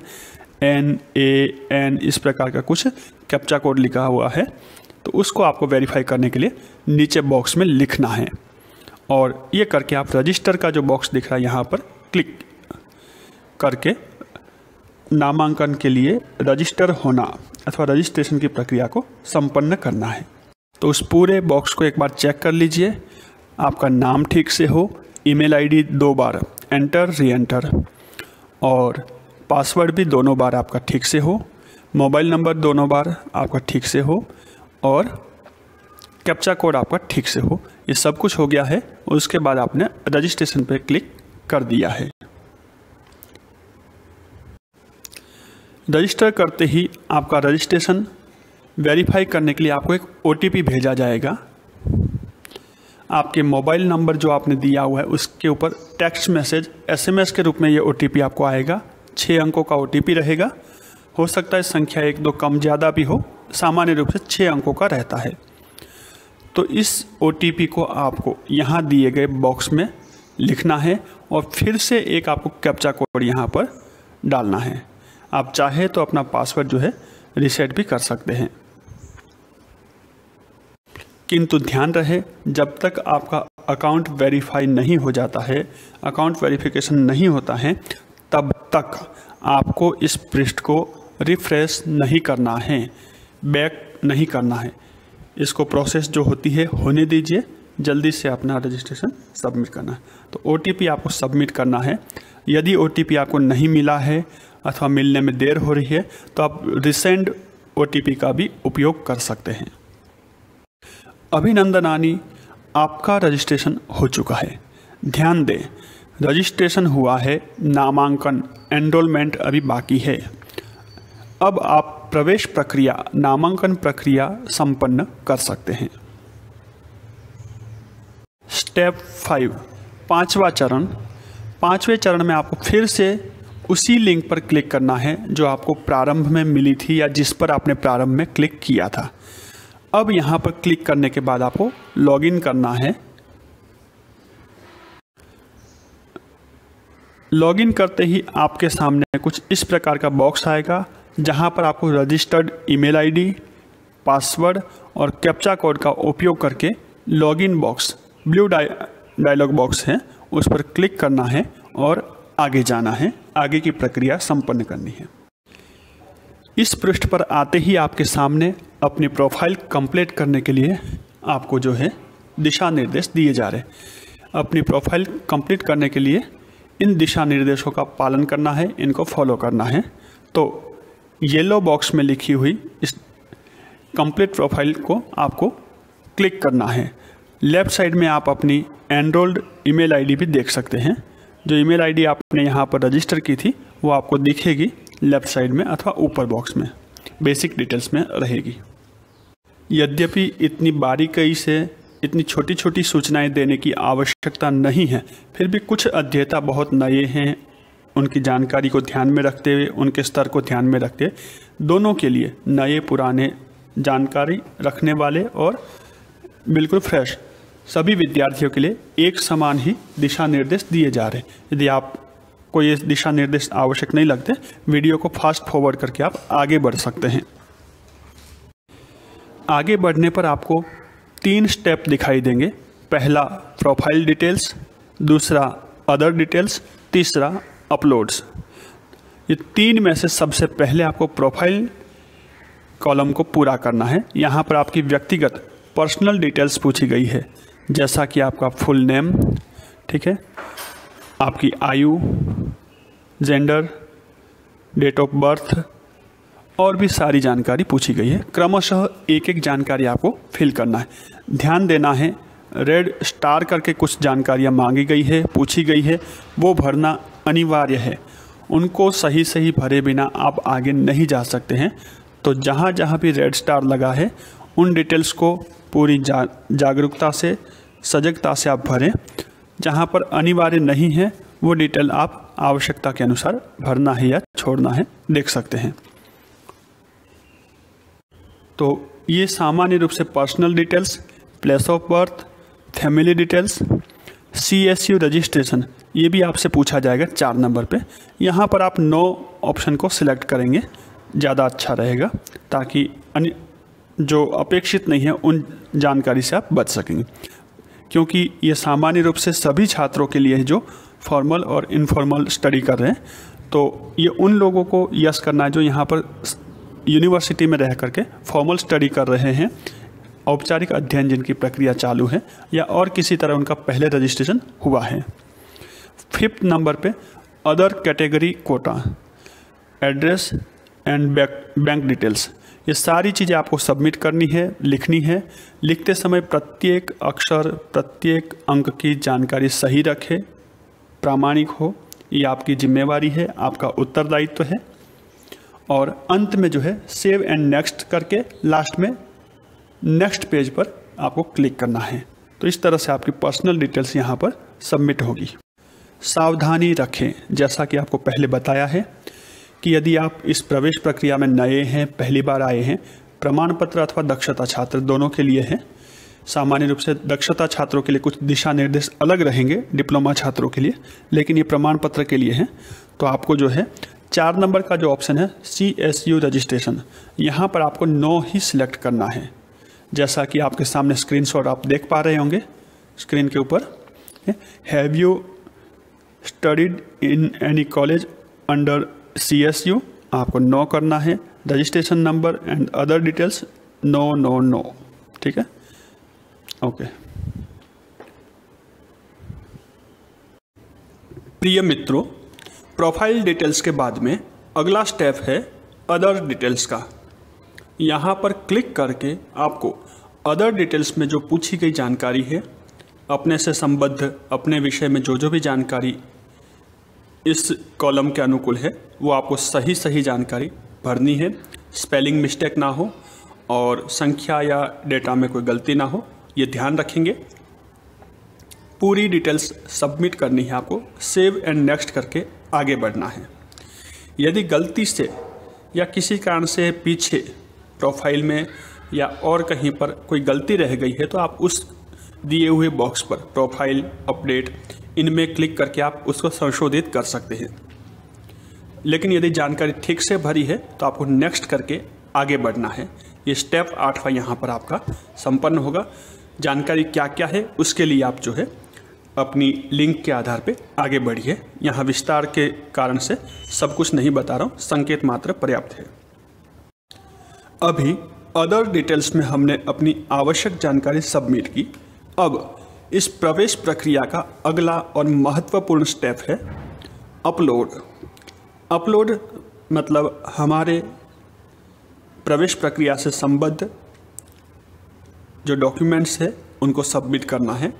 NAN इस प्रकार का कुछ कैप्चा कोड लिखा हुआ है, तो उसको आपको वेरीफाई करने के लिए नीचे बॉक्स में लिखना है। और ये करके आप रजिस्टर का जो बॉक्स दिख रहा है यहाँ पर क्लिक करके नामांकन के लिए रजिस्टर होना अथवा रजिस्ट्रेशन की प्रक्रिया को संपन्न करना है। तो उस पूरे बॉक्स को एक बार चेक कर लीजिए, आपका नाम ठीक से हो, ईमेल आईडी 2 बार एंटर री एंटर और पासवर्ड भी दोनों बार आपका ठीक से हो, मोबाइल नंबर दोनों बार आपका ठीक से हो और कैप्चा कोड आपका ठीक से हो। ये सब कुछ हो गया है। उसके बाद आपने रजिस्ट्रेशन पे क्लिक कर दिया है। रजिस्टर करते ही आपका रजिस्ट्रेशन वेरीफाई करने के लिए आपको एक OTP भेजा जाएगा। आपके मोबाइल नंबर जो आपने दिया हुआ है उसके ऊपर टेक्स्ट मैसेज SMS के रूप में ये OTP आपको आएगा। 6 अंकों का OTP रहेगा। हो सकता है संख्या 1-2 कम ज़्यादा भी हो, सामान्य रूप से 6 अंकों का रहता है। तो इस OTP को आपको यहाँ दिए गए बॉक्स में लिखना है और फिर से एक आपको कैप्चा कोड यहाँ पर डालना है। आप चाहे तो अपना पासवर्ड जो है रीसेट भी कर सकते हैं, किंतु ध्यान रहे जब तक आपका अकाउंट वेरीफाई नहीं हो जाता है, अकाउंट वेरिफिकेशन नहीं होता है, तब तक आपको इस पृष्ठ को रिफ्रेश नहीं करना है, बैक नहीं करना है। इसको प्रोसेस जो होती है होने दीजिए, जल्दी से अपना रजिस्ट्रेशन सबमिट करना है। तो OTP आपको सबमिट करना है। यदि OTP आपको नहीं मिला है अथवा मिलने में देर हो रही है तो आप रिसेंड OTP का भी उपयोग कर सकते हैं। अभिनंदनानी, आपका रजिस्ट्रेशन हो चुका है। ध्यान दें, रजिस्ट्रेशन हुआ है, नामांकन एनरोलमेंट अभी बाकी है। अब आप प्रवेश प्रक्रिया, नामांकन प्रक्रिया संपन्न कर सकते हैं। स्टेप 5, 5वां चरण। 5वें चरण में आपको फिर से उसी लिंक पर क्लिक करना है जो आपको प्रारंभ में मिली थी या जिस पर आपने प्रारंभ में क्लिक किया था। अब यहाँ पर क्लिक करने के बाद आपको लॉगिन करना है। लॉगिन करते ही आपके सामने कुछ इस प्रकार का बॉक्स आएगा जहाँ पर आपको रजिस्टर्ड ईमेल आईडी, पासवर्ड और कैप्चा कोड का उपयोग करके login box, blue dialogue box है, उस पर क्लिक करना है और आगे जाना है, आगे की प्रक्रिया संपन्न करनी है। इस पृष्ठ पर आते ही आपके सामने अपनी प्रोफाइल कंप्लीट करने के लिए आपको जो है दिशा निर्देश दिए जा रहे हैं। अपनी प्रोफाइल कंप्लीट करने के लिए इन दिशा निर्देशों का पालन करना है, इनको फॉलो करना है। तो येलो बॉक्स में लिखी हुई इस कंप्लीट प्रोफाइल को आपको क्लिक करना है। लेफ़्ट साइड में आप अपनी एनरोल्ड ईमेल आईडी भी देख सकते हैं। जो ईमेल आईडी आपने यहाँ पर रजिस्टर की थी वो आपको दिखेगी लेफ़्ट साइड में अथवा ऊपर बॉक्स में, बेसिक डिटेल्स में रहेगी। यद्यपि इतनी बारीकी से इतनी छोटी छोटी सूचनाएं देने की आवश्यकता नहीं है, फिर भी कुछ अध्येता बहुत नए हैं, उनकी जानकारी को ध्यान में रखते हुए, उनके स्तर को ध्यान में रखते दोनों के लिए, नए पुराने जानकारी रखने वाले और बिल्कुल फ्रेश सभी विद्यार्थियों के लिए एक समान ही दिशा निर्देश दिए जा रहे हैं। यदि आपको ये दिशा निर्देश आवश्यक नहीं लगते, वीडियो को फास्ट फॉरवर्ड करके आप आगे बढ़ सकते हैं। आगे बढ़ने पर आपको 3 स्टेप दिखाई देंगे। पहला प्रोफाइल डिटेल्स, दूसरा अदर डिटेल्स, तीसरा अपलोड्स। ये 3 में से सबसे पहले आपको प्रोफाइल कॉलम को पूरा करना है। यहाँ पर आपकी व्यक्तिगत पर्सनल डिटेल्स पूछी गई है, जैसा कि आपका फुल नेम, ठीक है, आपकी आयु, जेंडर, डेट ऑफ बर्थ और भी सारी जानकारी पूछी गई है। क्रमशः एक एक जानकारी आपको फिल करना है। ध्यान देना है, रेड स्टार करके कुछ जानकारियाँ मांगी गई है, पूछी गई है, वो भरना अनिवार्य है। उनको सही सही भरे बिना आप आगे नहीं जा सकते हैं। तो जहाँ जहाँ भी रेड स्टार लगा है उन डिटेल्स को पूरी जागरूकता से, सजगता से आप भरें। जहाँ पर अनिवार्य नहीं है वो डिटेल आप आवश्यकता के अनुसार भरना है या छोड़ना है, देख सकते हैं। तो ये सामान्य रूप से personal details, place of birth, family details, CSU registration, ये भी आपसे पूछा जाएगा 4 नंबर पे। यहाँ पर आप नो ऑप्शन को सिलेक्ट करेंगे, ज़्यादा अच्छा रहेगा, ताकि जो अपेक्षित नहीं है उन जानकारी से आप बच सकेंगे। क्योंकि ये सामान्य रूप से सभी छात्रों के लिए है जो फॉर्मल और इनफॉर्मल स्टडी कर रहे हैं। तो ये उन लोगों को यस करना है जो यहाँ पर यूनिवर्सिटी में रह करके फॉर्मल स्टडी कर रहे हैं, औपचारिक अध्ययन जिनकी प्रक्रिया चालू है, या और किसी तरह उनका पहले रजिस्ट्रेशन हुआ है। 5th नंबर पे other category quota, address and bank details, ये सारी चीज़ें आपको सबमिट करनी है, लिखनी है। लिखते समय प्रत्येक अक्षर, प्रत्येक अंक की जानकारी सही रखें, प्रामाणिक हो, ये आपकी जिम्मेवारी है, आपका उत्तरदायित्व है। और अंत में जो है सेव एंड नेक्स्ट करके लास्ट में नेक्स्ट पेज पर आपको क्लिक करना है। तो इस तरह से आपकी पर्सनल डिटेल्स यहाँ पर सबमिट होगी। सावधानी रखें, जैसा कि आपको पहले बताया है कि यदि आप इस प्रवेश प्रक्रिया में नए हैं, पहली बार आए हैं, प्रमाण पत्र अथवा दक्षता छात्र दोनों के लिए है। सामान्य रूप से दक्षता छात्रों के लिए कुछ दिशा निर्देश अलग रहेंगे डिप्लोमा छात्रों के लिए, लेकिन ये प्रमाण पत्र के लिए है। तो आपको जो है 4 नंबर का जो ऑप्शन है CSU रजिस्ट्रेशन, यहाँ पर आपको नो ही सिलेक्ट करना है। जैसा कि आपके सामने स्क्रीनशॉट आप देख पा रहे होंगे स्क्रीन के ऊपर, have you studied in any college under CSU, आपको नो करना है। Registration number and other details no no no, ठीक है, ओके। प्रिय मित्रों, प्रोफाइल डिटेल्स के बाद में अगला स्टेप है अदर डिटेल्स का। यहाँ पर क्लिक करके आपको अदर डिटेल्स में जो पूछी गई जानकारी है, अपने से संबद्ध अपने विषय में जो भी जानकारी इस कॉलम के अनुकूल है, वो आपको सही जानकारी भरनी है। स्पेलिंग मिस्टेक ना हो और संख्या या डेटा में कोई गलती ना हो, ये ध्यान रखेंगे। पूरी डिटेल्स सबमिट करनी है आपको, सेव एंड नेक्स्ट करके आगे बढ़ना है। यदि गलती से या किसी कारण से पीछे प्रोफाइल में या और कहीं पर कोई गलती रह गई है, तो आप उस दिए हुए बॉक्स पर प्रोफाइल अपडेट इनमें क्लिक करके आप उसको संशोधित कर सकते हैं। लेकिन यदि जानकारी ठीक से भरी है तो आपको नेक्स्ट करके आगे बढ़ना है। ये स्टेप 8वां यहाँ पर आपका संपन्न होगा। जानकारी क्या क्या है उसके लिए आप जो है अपनी लिंक के आधार पे आगे बढ़िए। यहाँ विस्तार के कारण से सब कुछ नहीं बता रहा हूँ, संकेत मात्र पर्याप्त है। अभी अदर डिटेल्स में हमने अपनी आवश्यक जानकारी सबमिट की। अब इस प्रवेश प्रक्रिया का अगला और महत्वपूर्ण स्टेप है अपलोड। अपलोड मतलब हमारे प्रवेश प्रक्रिया से संबद्ध जो डॉक्यूमेंट्स है उनको सबमिट करना है।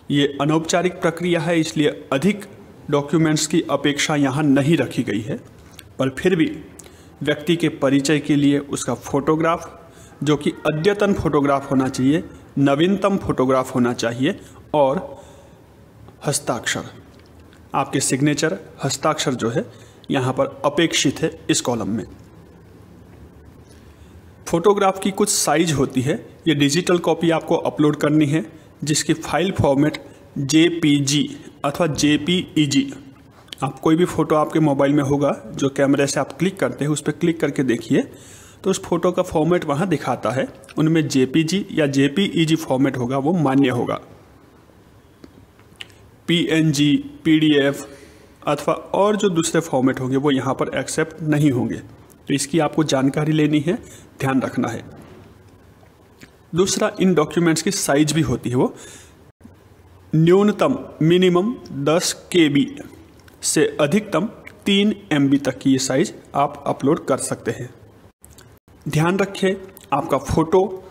ये अनौपचारिक प्रक्रिया है, इसलिए अधिक डॉक्यूमेंट्स की अपेक्षा यहाँ नहीं रखी गई है, पर फिर भी व्यक्ति के परिचय के लिए उसका फोटोग्राफ, जो कि अद्यतन फोटोग्राफ होना चाहिए, नवीनतम फोटोग्राफ होना चाहिए, और हस्ताक्षर, आपके सिग्नेचर हस्ताक्षर जो है यहाँ पर अपेक्षित है इस कॉलम में। फोटोग्राफ की कुछ साइज होती है, ये डिजिटल कॉपी आपको अपलोड करनी है, जिसकी फाइल फॉर्मेट JPG अथवा JPEG। आप कोई भी फ़ोटो आपके मोबाइल में होगा जो कैमरे से आप क्लिक करते हैं, उस पर क्लिक करके देखिए तो उस फोटो का फॉर्मेट वहाँ दिखाता है। उनमें JPG या JPEG फॉर्मेट होगा वो मान्य होगा। PNG, PDF अथवा और जो दूसरे फॉर्मेट होंगे वो यहाँ पर एक्सेप्ट नहीं होंगे। तो इसकी आपको जानकारी लेनी है, ध्यान रखना है। दूसरा, इन डॉक्यूमेंट्स की साइज भी होती है, वो न्यूनतम मिनिमम 10 KB से अधिकतम 3 MB तक की ये साइज आप अपलोड कर सकते हैं। ध्यान रखें, आपका फ़ोटो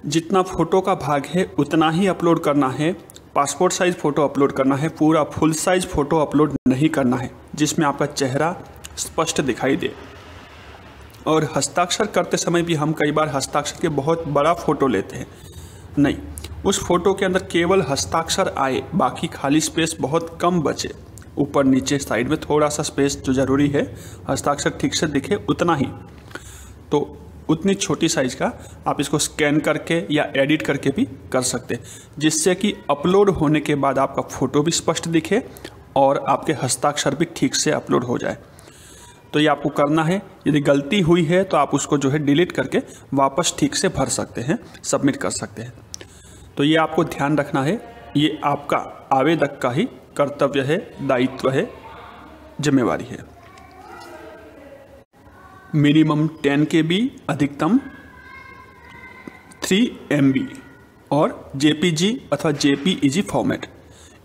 जितना फ़ोटो का भाग है उतना ही अपलोड करना है। पासपोर्ट साइज़ फ़ोटो अपलोड करना है, पूरा फुल साइज़ फ़ोटो अपलोड नहीं करना है जिसमें आपका चेहरा स्पष्ट दिखाई दे। और हस्ताक्षर करते समय भी हम कई बार हस्ताक्षर के बहुत बड़ा फ़ोटो लेते हैं, नहीं, उस फोटो के अंदर केवल हस्ताक्षर आए, बाकी खाली स्पेस बहुत कम बचे। ऊपर नीचे साइड में थोड़ा सा स्पेस जो ज़रूरी है, हस्ताक्षर ठीक से दिखे उतना ही। तो उतनी छोटी साइज़ का आप इसको स्कैन करके या एडिट करके भी कर सकते हैं, जिससे कि अपलोड होने के बाद आपका फ़ोटो भी स्पष्ट दिखे और आपके हस्ताक्षर भी ठीक से अपलोड हो जाए। तो ये आपको करना है। यदि गलती हुई है तो आप उसको जो है डिलीट करके वापस ठीक से भर सकते हैं, सबमिट कर सकते हैं। तो ये आपको ध्यान रखना है, ये आपका आवेदक का ही कर्तव्य है, दायित्व है, जिम्मेवारी है। मिनिमम 10 KB, अधिकतम 3 MB और JPG अथवा JPEG फॉर्मेट,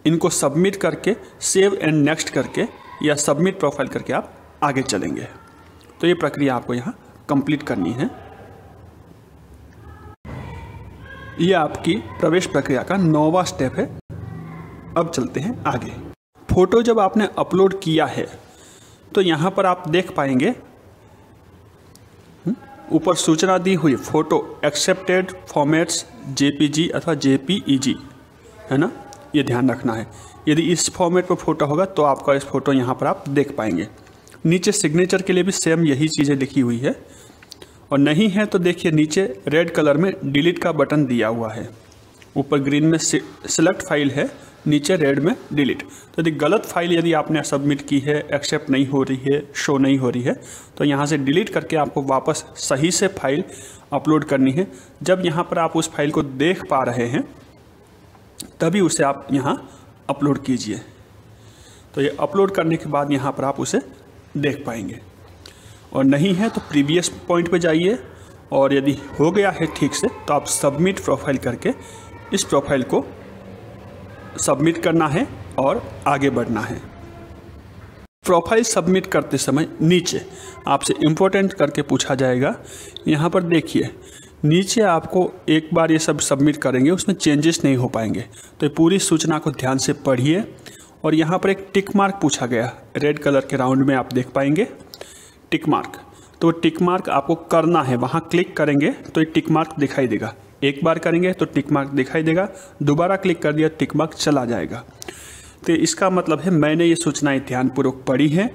इनको सबमिट करके सेव एंड नेक्स्ट करके या सबमिट प्रोफाइल करके आप आगे चलेंगे। तो ये प्रक्रिया आपको यहाँ कंप्लीट करनी है। ये आपकी प्रवेश प्रक्रिया का 9वां स्टेप है। अब चलते हैं आगे। फोटो जब आपने अपलोड किया है तो यहाँ पर आप देख पाएंगे ऊपर सूचना दी हुई, फोटो एक्सेप्टेड फॉर्मेट्स JPG अथवा JPEG, है ना, ये ध्यान रखना है। यदि इस फॉर्मेट पर फोटो होगा तो आपका इस फोटो यहाँ पर आप देख पाएंगे। नीचे सिग्नेचर के लिए भी सेम यही चीज़ें लिखी हुई है, और नहीं है तो देखिए नीचे रेड कलर में डिलीट का बटन दिया हुआ है, ऊपर ग्रीन में सिलेक्ट फाइल है, नीचे रेड में डिलीट। तो यदि गलत फाइल यदि आपने सबमिट की है, एक्सेप्ट नहीं हो रही है, शो नहीं हो रही है, तो यहाँ से डिलीट करके आपको वापस सही से फाइल अपलोड करनी है। जब यहाँ पर आप उस फाइल को देख पा रहे हैं तभी उसे आप यहाँ अपलोड कीजिए। तो ये अपलोड करने के बाद यहाँ पर आप उसे देख पाएंगे, और नहीं है तो प्रीवियस पॉइंट पे जाइए, और यदि हो गया है ठीक से तो आप सबमिट प्रोफाइल करके इस प्रोफाइल को सबमिट करना है और आगे बढ़ना है। प्रोफाइल सबमिट करते समय नीचे आपसे इम्पोर्टेंट करके पूछा जाएगा। यहाँ पर देखिए नीचे आपको एक बार ये सब सबमिट करेंगे उसमें चेंजेस नहीं हो पाएंगे, तो ये पूरी सूचना को ध्यान से पढ़िए। और यहाँ पर एक टिक मार्क पूछा गया, रेड कलर के राउंड में आप देख पाएंगे टिक मार्क। तो टिक मार्क आपको करना है, वहाँ क्लिक करेंगे तो ये टिक मार्क दिखाई देगा। एक बार करेंगे तो टिक मार्क दिखाई देगा, दोबारा क्लिक कर दिया टिक मार्क चला जाएगा। तो इसका मतलब है मैंने ये सूचनाएं ध्यानपूर्वक पढ़ी हैं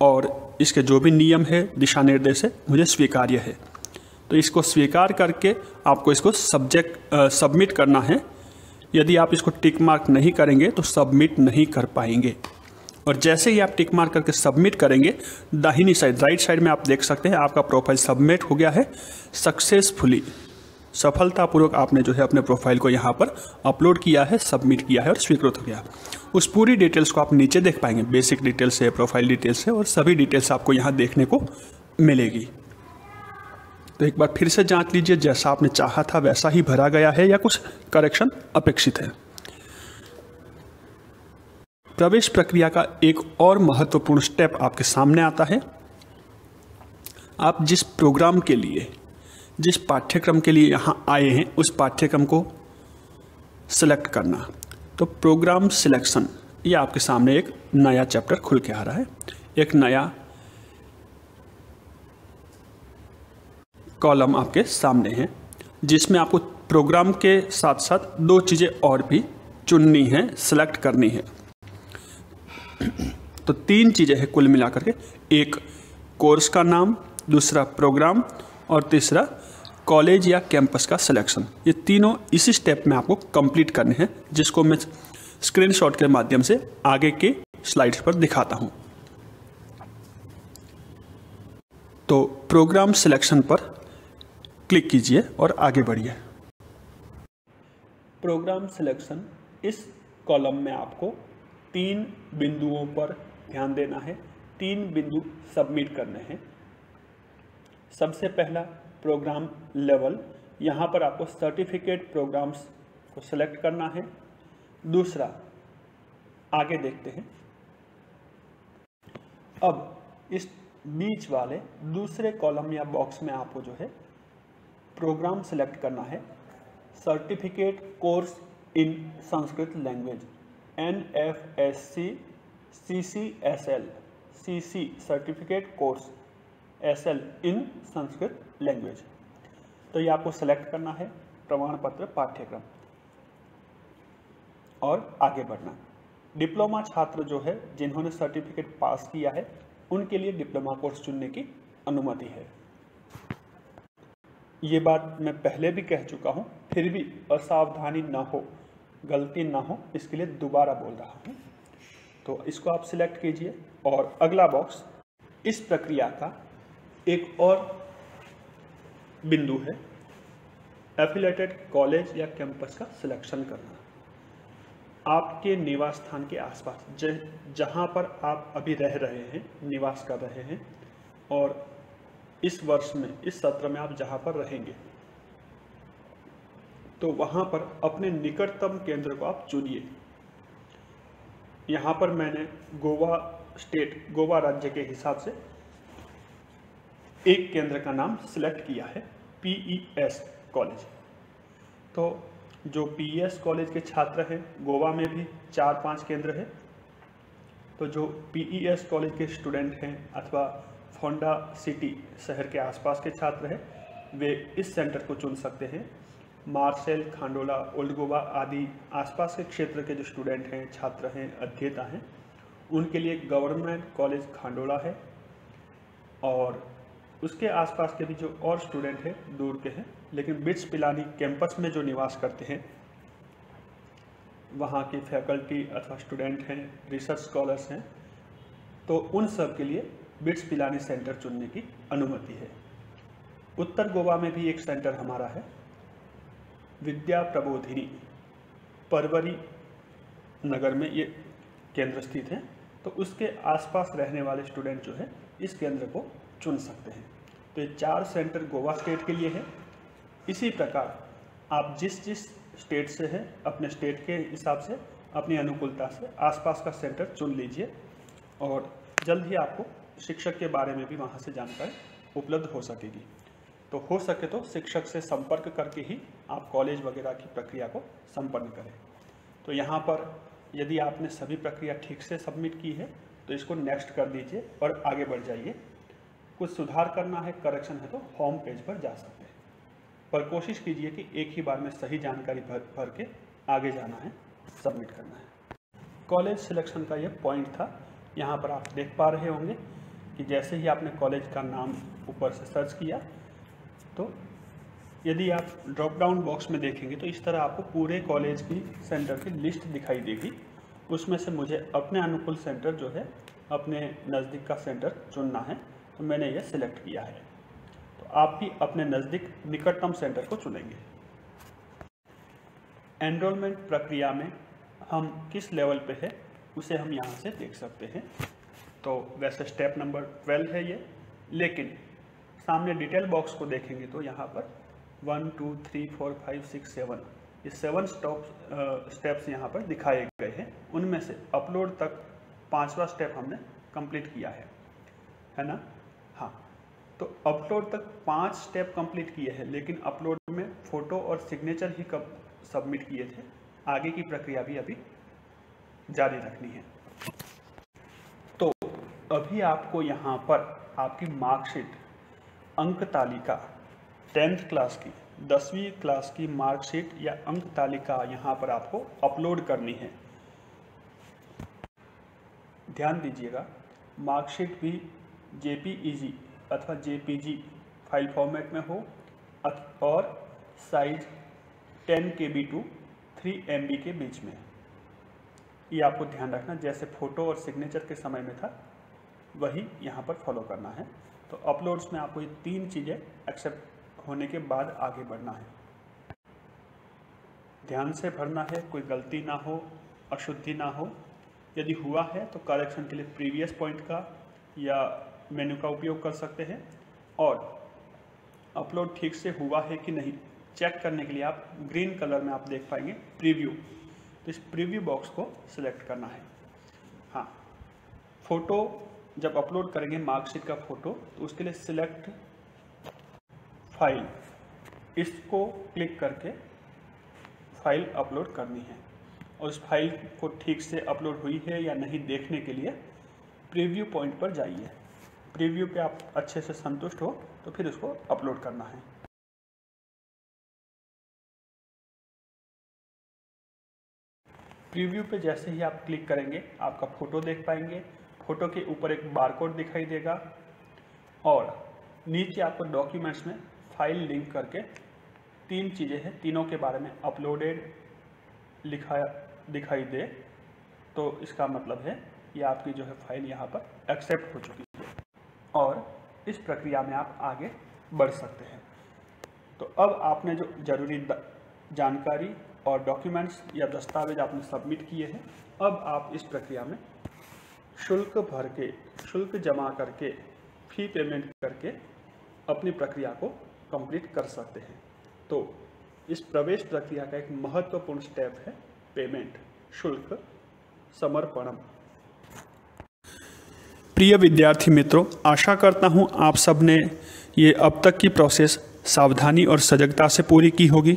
और इसके जो भी नियम है, दिशा निर्देश है, मुझे स्वीकार्य है। तो इसको स्वीकार करके आपको इसको सबमिट करना है। यदि आप इसको टिक मार्क नहीं करेंगे तो सबमिट नहीं कर पाएंगे। और जैसे ही आप टिक मार्क करके सबमिट करेंगे, दाहिनी साइड राइट साइड में आप देख सकते हैं आपका प्रोफाइल सबमिट हो गया है सक्सेसफुली। सफलतापूर्वक आपने जो है अपने प्रोफाइल को यहाँ पर अपलोड किया है, सबमिट किया है और स्वीकृत हो गया। उस पूरी डिटेल्स को आप नीचे देख पाएंगे, बेसिक डिटेल्स है, प्रोफाइल डिटेल्स है, और सभी डिटेल्स आपको यहाँ देखने को मिलेगी। तो एक बार फिर से जांच लीजिए जैसा आपने चाहा था वैसा ही भरा गया है या कुछ करेक्शन अपेक्षित है। प्रवेश प्रक्रिया का एक और महत्वपूर्ण स्टेप आपके सामने आता है। आप जिस प्रोग्राम के लिए, जिस पाठ्यक्रम के लिए यहाँ आए हैं उस पाठ्यक्रम को सिलेक्ट करना। तो प्रोग्राम सिलेक्शन, ये आपके सामने एक नया चैप्टर खुल के आ रहा है, एक नया कॉलम आपके सामने है जिसमें आपको प्रोग्राम के साथ साथ दो चीज़ें और भी चुननी है, सिलेक्ट करनी है। तो तीन चीज़ें हैं कुल मिलाकर के, एक कोर्स का नाम, दूसरा प्रोग्राम और तीसरा कॉलेज या कैंपस का सिलेक्शन। ये तीनों इसी स्टेप में आपको कंप्लीट करने हैं, जिसको मैं स्क्रीनशॉट के माध्यम से आगे के स्लाइड्स पर दिखाता हूं। तो प्रोग्राम सिलेक्शन पर क्लिक कीजिए और आगे बढ़िए। प्रोग्राम सिलेक्शन, इस कॉलम में आपको 3 बिंदुओं पर ध्यान देना है, 3 बिंदु सबमिट करने हैं। सबसे पहला प्रोग्राम लेवल, यहाँ पर आपको सर्टिफिकेट प्रोग्राम्स को सिलेक्ट करना है। दूसरा, आगे देखते हैं, अब इस बीच वाले दूसरे कॉलम या बॉक्स में आपको जो है प्रोग्राम सिलेक्ट करना है, certificate course in Sanskrit language, NFSC CCSL, CC certificate course SL in Sanskrit language. तो ये आपको सेलेक्ट करना है, प्रमाण पत्र पाठ्यक्रम, और आगे बढ़ना। डिप्लोमा छात्र जो है जिन्होंने सर्टिफिकेट पास किया है उनके लिए डिप्लोमा कोर्स चुनने की अनुमति है। ये बात मैं पहले भी कह चुका हूँ, फिर भी असावधानी ना हो, गलती ना हो, इसके लिए दोबारा बोल रहा हूँ। तो इसको आप सिलेक्ट कीजिए। और अगला बॉक्स, इस प्रक्रिया का एक और बिंदु है, एफिलेटेड कॉलेज या कैंपस का सिलेक्शन करना। आपके निवास स्थान के आसपास जहाँ पर आप अभी रह रहे हैं, निवास कर रहे हैं, और इस वर्ष में, इस सत्र में आप जहाँ पर रहेंगे, तो वहाँ पर अपने निकटतम केंद्र को आप चुनिए। यहाँ पर मैंने गोवा स्टेट, गोवा राज्य के हिसाब से एक केंद्र का नाम सिलेक्ट किया है, PES कॉलेज। तो जो PES कॉलेज के छात्र हैं, गोवा में भी 4-5 केंद्र है, तो जो PES कॉलेज के स्टूडेंट हैं अथवा फोंडा सिटी शहर के आसपास के छात्र हैं, वे इस सेंटर को चुन सकते हैं। मार्सेल, खांडोला, ओल्ड गोवा आदि आसपास के क्षेत्र के जो स्टूडेंट हैं, छात्र हैं, अध्येता हैं, उनके लिए गवर्नमेंट कॉलेज खांडोला है। और उसके आसपास के भी जो और स्टूडेंट हैं दूर के हैं, लेकिन बिट्स पिलानी कैंपस में जो निवास करते हैं, वहाँ की फैकल्टी अथवा स्टूडेंट हैं, रिसर्च स्कॉलर्स हैं, तो उन सब के लिए बिट्स पिलानी सेंटर चुनने की अनुमति है। उत्तर गोवा में भी एक सेंटर हमारा है, विद्या प्रबोधिनी, परवरी नगर में ये केंद्र स्थित है। तो उसके आसपास रहने वाले स्टूडेंट जो है इस केंद्र को चुन सकते हैं। तो ये 4 सेंटर गोवा स्टेट के लिए है। इसी प्रकार आप जिस स्टेट से हैं, अपने स्टेट के हिसाब से, अपनी अनुकूलता से आसपास का सेंटर चुन लीजिए और जल्द ही आपको शिक्षक के बारे में भी वहाँ से जानकारी उपलब्ध हो सकेगी। तो हो सके तो शिक्षक से संपर्क करके ही आप कॉलेज वगैरह की प्रक्रिया को संपन्न करें। तो यहाँ पर यदि आपने सभी प्रक्रिया ठीक से सबमिट की है तो इसको नेक्स्ट कर दीजिए और आगे बढ़ जाइए। कुछ सुधार करना है, करेक्शन है तो होम पेज पर जा सकते हैं, पर कोशिश कीजिए कि एक ही बार में सही जानकारी भर के आगे जाना है, सबमिट करना है। कॉलेज सिलेक्शन का ये पॉइंट था। यहाँ पर आप देख पा रहे होंगे कि जैसे ही आपने कॉलेज का नाम ऊपर से सर्च किया तो यदि आप ड्रॉप डाउन बॉक्स में देखेंगे तो इस तरह आपको पूरे कॉलेज की सेंटर की लिस्ट दिखाई देगी। उसमें से मुझे अपने अनुकूल सेंटर जो है, अपने नज़दीक का सेंटर चुनना है, तो मैंने ये सिलेक्ट किया है। तो आप भी अपने नज़दीक निकटतम सेंटर को चुनेंगे। एनरोलमेंट प्रक्रिया में हम किस लेवल पे है उसे हम यहाँ से देख सकते हैं। तो वैसे स्टेप नंबर 12 है ये, लेकिन सामने डिटेल बॉक्स को देखेंगे तो यहाँ पर 1 2 3 4 5 6 7 ये 7 स्टेप्स यहाँ पर दिखाए गए हैं। उनमें से अपलोड तक 5वां स्टेप हमने कंप्लीट किया है ना। हाँ, तो अपलोड तक 5 स्टेप कंप्लीट किए हैं, लेकिन अपलोड में फ़ोटो और सिग्नेचर ही कब सबमिट किए थे। आगे की प्रक्रिया भी अभी जारी रखनी है। तो अभी आपको यहाँ पर आपकी मार्कशीट, अंक तालिका, 10th क्लास की, 10वीं क्लास की मार्कशीट या अंक तालिका यहाँ पर आपको अपलोड करनी है। ध्यान दीजिएगा, मार्कशीट भी JPEG अथवा JPG फाइल फॉर्मेट में हो और साइज 10 KB टू 3 MB के बीच में। ये आपको ध्यान रखना, जैसे फ़ोटो और सिग्नेचर के समय में था वही यहाँ पर फॉलो करना है। तो अपलोड्स में आपको ये 3 चीज़ें एक्सेप्ट होने के बाद आगे बढ़ना है। ध्यान से भरना है, कोई गलती ना हो, अशुद्धि ना हो। यदि हुआ है तो करेक्शन के लिए प्रीवियस पॉइंट का या मेनू का उपयोग कर सकते हैं, और अपलोड ठीक से हुआ है कि नहीं चेक करने के लिए आप ग्रीन कलर में आप देख पाएंगे प्रीव्यू। तो इस प्रीव्यू बॉक्स को सिलेक्ट करना है। हाँ, फ़ोटो जब अपलोड करेंगे मार्कशीट का फ़ोटो तो उसके लिए सिलेक्ट फाइल, इसको क्लिक करके फाइल अपलोड करनी है। और उस फाइल को ठीक से अपलोड हुई है या नहीं देखने के लिए प्रीव्यू पॉइंट पर जाइए। प्रीव्यू पे आप अच्छे से संतुष्ट हो तो फिर उसको अपलोड करना है। प्रीव्यू पे जैसे ही आप क्लिक करेंगे आपका फ़ोटो देख पाएंगे। फ़ोटो के ऊपर एक बारकोड दिखाई देगा और नीचे आपको डॉक्यूमेंट्स में फाइल लिंक करके 3 चीज़ें हैं, तीनों के बारे में अपलोडेड दिखाई दे तो इसका मतलब है ये आपकी जो है फाइल यहाँ पर एक्सेप्ट हो चुकी है और इस प्रक्रिया में आप आगे बढ़ सकते हैं। तो अब आपने जो जरूरी जानकारी और डॉक्यूमेंट्स या दस्तावेज आपने सबमिट किए हैं, अब आप इस प्रक्रिया में शुल्क भर के, शुल्क जमा करके, फी पेमेंट करके अपनी प्रक्रिया को कंप्लीट कर सकते हैं। तो इस प्रवेश प्रक्रिया का एक महत्वपूर्ण स्टेप है पेमेंट, शुल्क समर्पणम। प्रिय विद्यार्थी मित्रों, आशा करता हूँ आप सब ने ये अब तक की प्रोसेस सावधानी और सजगता से पूरी की होगी।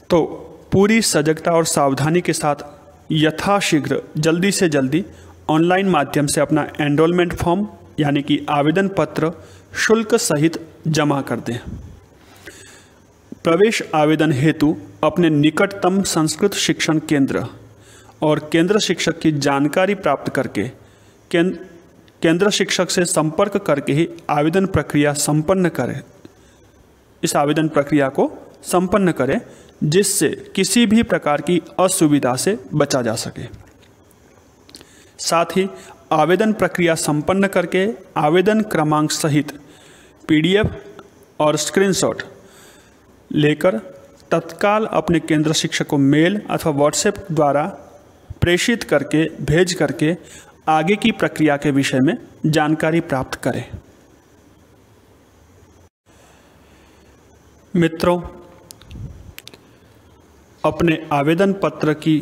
तो पूरी सजगता और सावधानी के साथ यथाशीघ्र जल्दी से जल्दी ऑनलाइन माध्यम से अपना एनरोलमेंट फॉर्म यानी कि आवेदन पत्र शुल्क सहित जमा कर दें। प्रवेश आवेदन हेतु अपने निकटतम संस्कृत शिक्षण केंद्र और केंद्र शिक्षक की जानकारी प्राप्त करके केंद्र शिक्षक से संपर्क करके ही आवेदन प्रक्रिया संपन्न करें। इस आवेदन प्रक्रिया को संपन्न करें जिससे किसी भी प्रकार की असुविधा से बचा जा सके। साथ ही आवेदन प्रक्रिया संपन्न करके आवेदन क्रमांक सहित PDF और स्क्रीनशॉट लेकर तत्काल अपने केंद्र शिक्षक को मेल अथवा व्हाट्सएप द्वारा प्रेषित करके भेज करके आगे की प्रक्रिया के विषय में जानकारी प्राप्त करें। मित्रों, अपने आवेदन पत्र की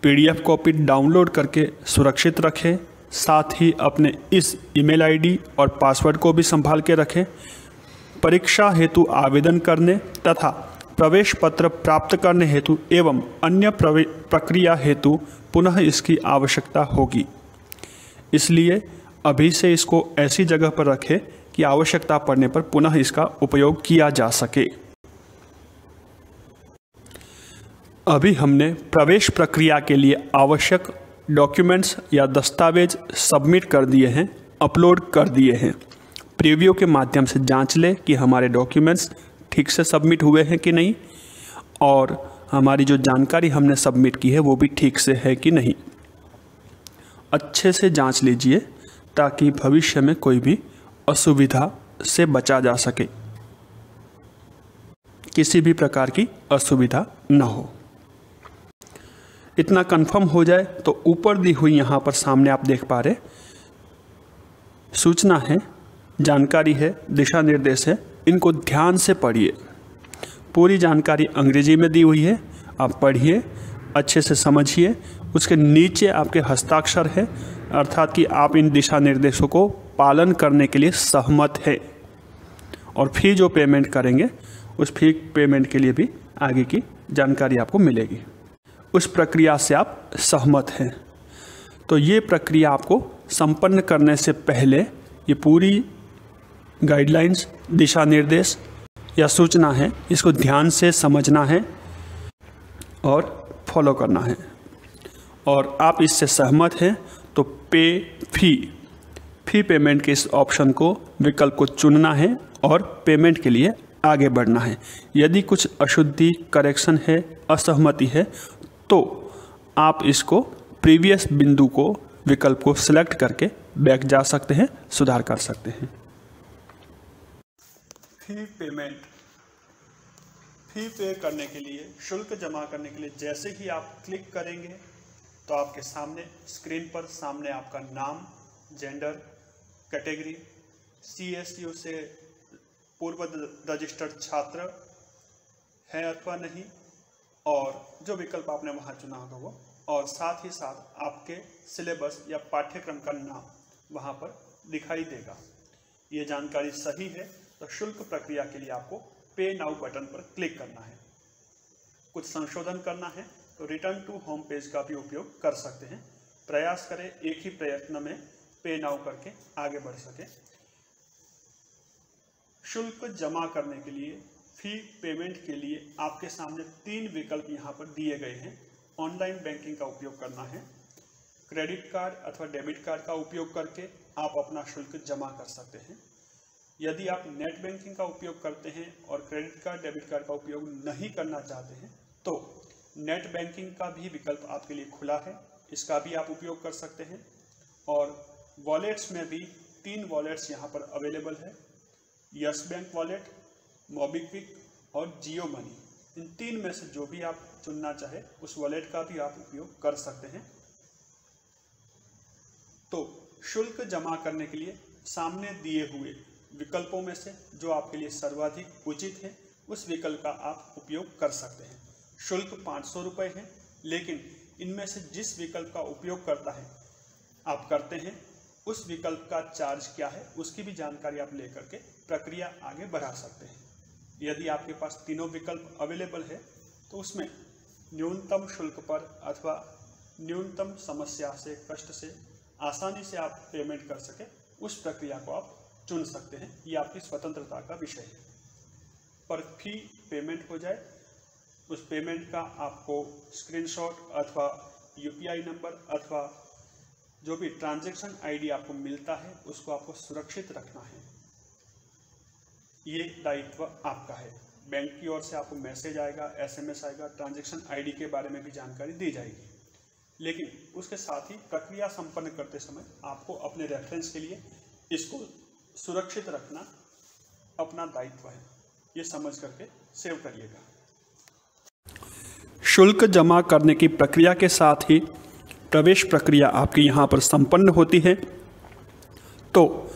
PDF कॉपी डाउनलोड करके सुरक्षित रखें। साथ ही अपने इस ईमेल ID और पासवर्ड को भी संभाल के रखें। परीक्षा हेतु आवेदन करने तथा प्रवेश पत्र प्राप्त करने हेतु एवं अन्य प्रक्रिया हेतु पुनः इसकी आवश्यकता होगी। इसलिए अभी से इसको ऐसी जगह पर रखें कि आवश्यकता पड़ने पर पुनः इसका उपयोग किया जा सके। अभी हमने प्रवेश प्रक्रिया के लिए आवश्यक डॉक्यूमेंट्स या दस्तावेज सबमिट कर दिए हैं, अपलोड कर दिए हैं। प्रीव्यू के माध्यम से जांच लें कि हमारे डॉक्यूमेंट्स ठीक से सबमिट हुए हैं कि नहीं और हमारी जो जानकारी हमने सबमिट की है वो भी ठीक से है कि नहीं। अच्छे से जांच लीजिए ताकि भविष्य में कोई भी असुविधा से बचा जा सके, किसी भी प्रकार की असुविधा न हो। इतना कंफर्म हो जाए तो ऊपर दी हुई यहाँ पर सामने आप देख पा रहे सूचना है, जानकारी है, दिशा निर्देश है, इनको ध्यान से पढ़िए। पूरी जानकारी अंग्रेजी में दी हुई है, आप पढ़िए, अच्छे से समझिए। उसके नीचे आपके हस्ताक्षर है, अर्थात कि आप इन दिशा निर्देशों को पालन करने के लिए सहमत है। और फी जो पेमेंट करेंगे उस फी पेमेंट के लिए भी आगे की जानकारी आपको मिलेगी। उस प्रक्रिया से आप सहमत हैं। तो ये प्रक्रिया आपको संपन्न करने से पहले ये पूरी गाइडलाइंस, दिशा निर्देश या सूचना है, इसको ध्यान से समझना है और फॉलो करना है। और आप इससे सहमत हैं तो फी पेमेंट के इस ऑप्शन को, विकल्प को चुनना है और पेमेंट के लिए आगे बढ़ना है। यदि कुछ अशुद्धि, करेक्शन है, असहमति है तो आप इसको प्रीवियस बिंदु को, विकल्प को सिलेक्ट करके बैक जा सकते हैं, सुधार कर सकते हैं। फी पे करने के लिए, शुल्क जमा करने के लिए जैसे ही आप क्लिक करेंगे तो आपके सामने स्क्रीन पर सामने आपका नाम, जेंडर, कैटेगरी, CSU से पूर्व रजिस्टर्ड छात्र है अथवा नहीं, और जो विकल्प आपने वहाँ चुना होगा वो, और साथ ही साथ आपके सिलेबस या पाठ्यक्रम का नाम वहाँ पर दिखाई देगा। ये जानकारी सही है तो शुल्क प्रक्रिया के लिए आपको पे नाउ बटन पर क्लिक करना है। कुछ संशोधन करना है तो रिटर्न टू होम पेज का भी उपयोग कर सकते हैं। प्रयास करें एक ही प्रयत्न में पे नाउ करके आगे बढ़ सके। शुल्क जमा करने के लिए, फी पेमेंट के लिए आपके सामने 3 विकल्प यहाँ पर दिए गए हैं। ऑनलाइन बैंकिंग का उपयोग करना है, क्रेडिट कार्ड अथवा डेबिट कार्ड का उपयोग करके आप अपना शुल्क जमा कर सकते हैं। यदि आप नेट बैंकिंग का उपयोग करते हैं और क्रेडिट कार्ड, डेबिट कार्ड का उपयोग नहीं करना चाहते हैं तो नेट बैंकिंग का भी विकल्प आपके लिए खुला है, इसका भी आप उपयोग कर सकते हैं। और वॉलेट्स में भी 3 वॉलेट्स यहाँ पर अवेलेबल है, यस बैंक वॉलेट, मोबिक्विक और जियो मनी। इन 3 में से जो भी आप चुनना चाहे उस वॉलेट का भी आप उपयोग कर सकते हैं। तो शुल्क जमा करने के लिए सामने दिए हुए विकल्पों में से जो आपके लिए सर्वाधिक उचित है उस विकल्प का आप उपयोग कर सकते हैं। शुल्क 500 रुपये है, लेकिन इनमें से जिस विकल्प का उपयोग करते हैं उस विकल्प का चार्ज क्या है उसकी भी जानकारी आप लेकर के प्रक्रिया आगे बढ़ा सकते हैं। यदि आपके पास तीनों विकल्प अवेलेबल है तो उसमें न्यूनतम शुल्क पर अथवा न्यूनतम समस्या से, कष्ट से आसानी से आप पेमेंट कर सके उस प्रक्रिया को आप चुन सकते हैं। ये आपकी स्वतंत्रता का विषय है। पर फी पेमेंट हो जाए, उस पेमेंट का आपको स्क्रीनशॉट अथवा यूपीआई नंबर अथवा जो भी ट्रांजैक्शन आईडी आपको मिलता है उसको आपको सुरक्षित रखना है। ये दायित्व आपका है। बैंक की ओर से आपको मैसेज आएगा, एसएमएस आएगा, ट्रांजैक्शन आईडी के बारे में भी जानकारी दी जाएगी, लेकिन उसके साथ ही प्रक्रिया संपन्न करते समय आपको अपने रेफरेंस के लिए इसको सुरक्षित रखना अपना दायित्व है। ये समझ करके सेव करिएगा। शुल्क जमा करने की प्रक्रिया के साथ ही प्रवेश प्रक्रिया आपकी यहाँ पर संपन्न होती है। तो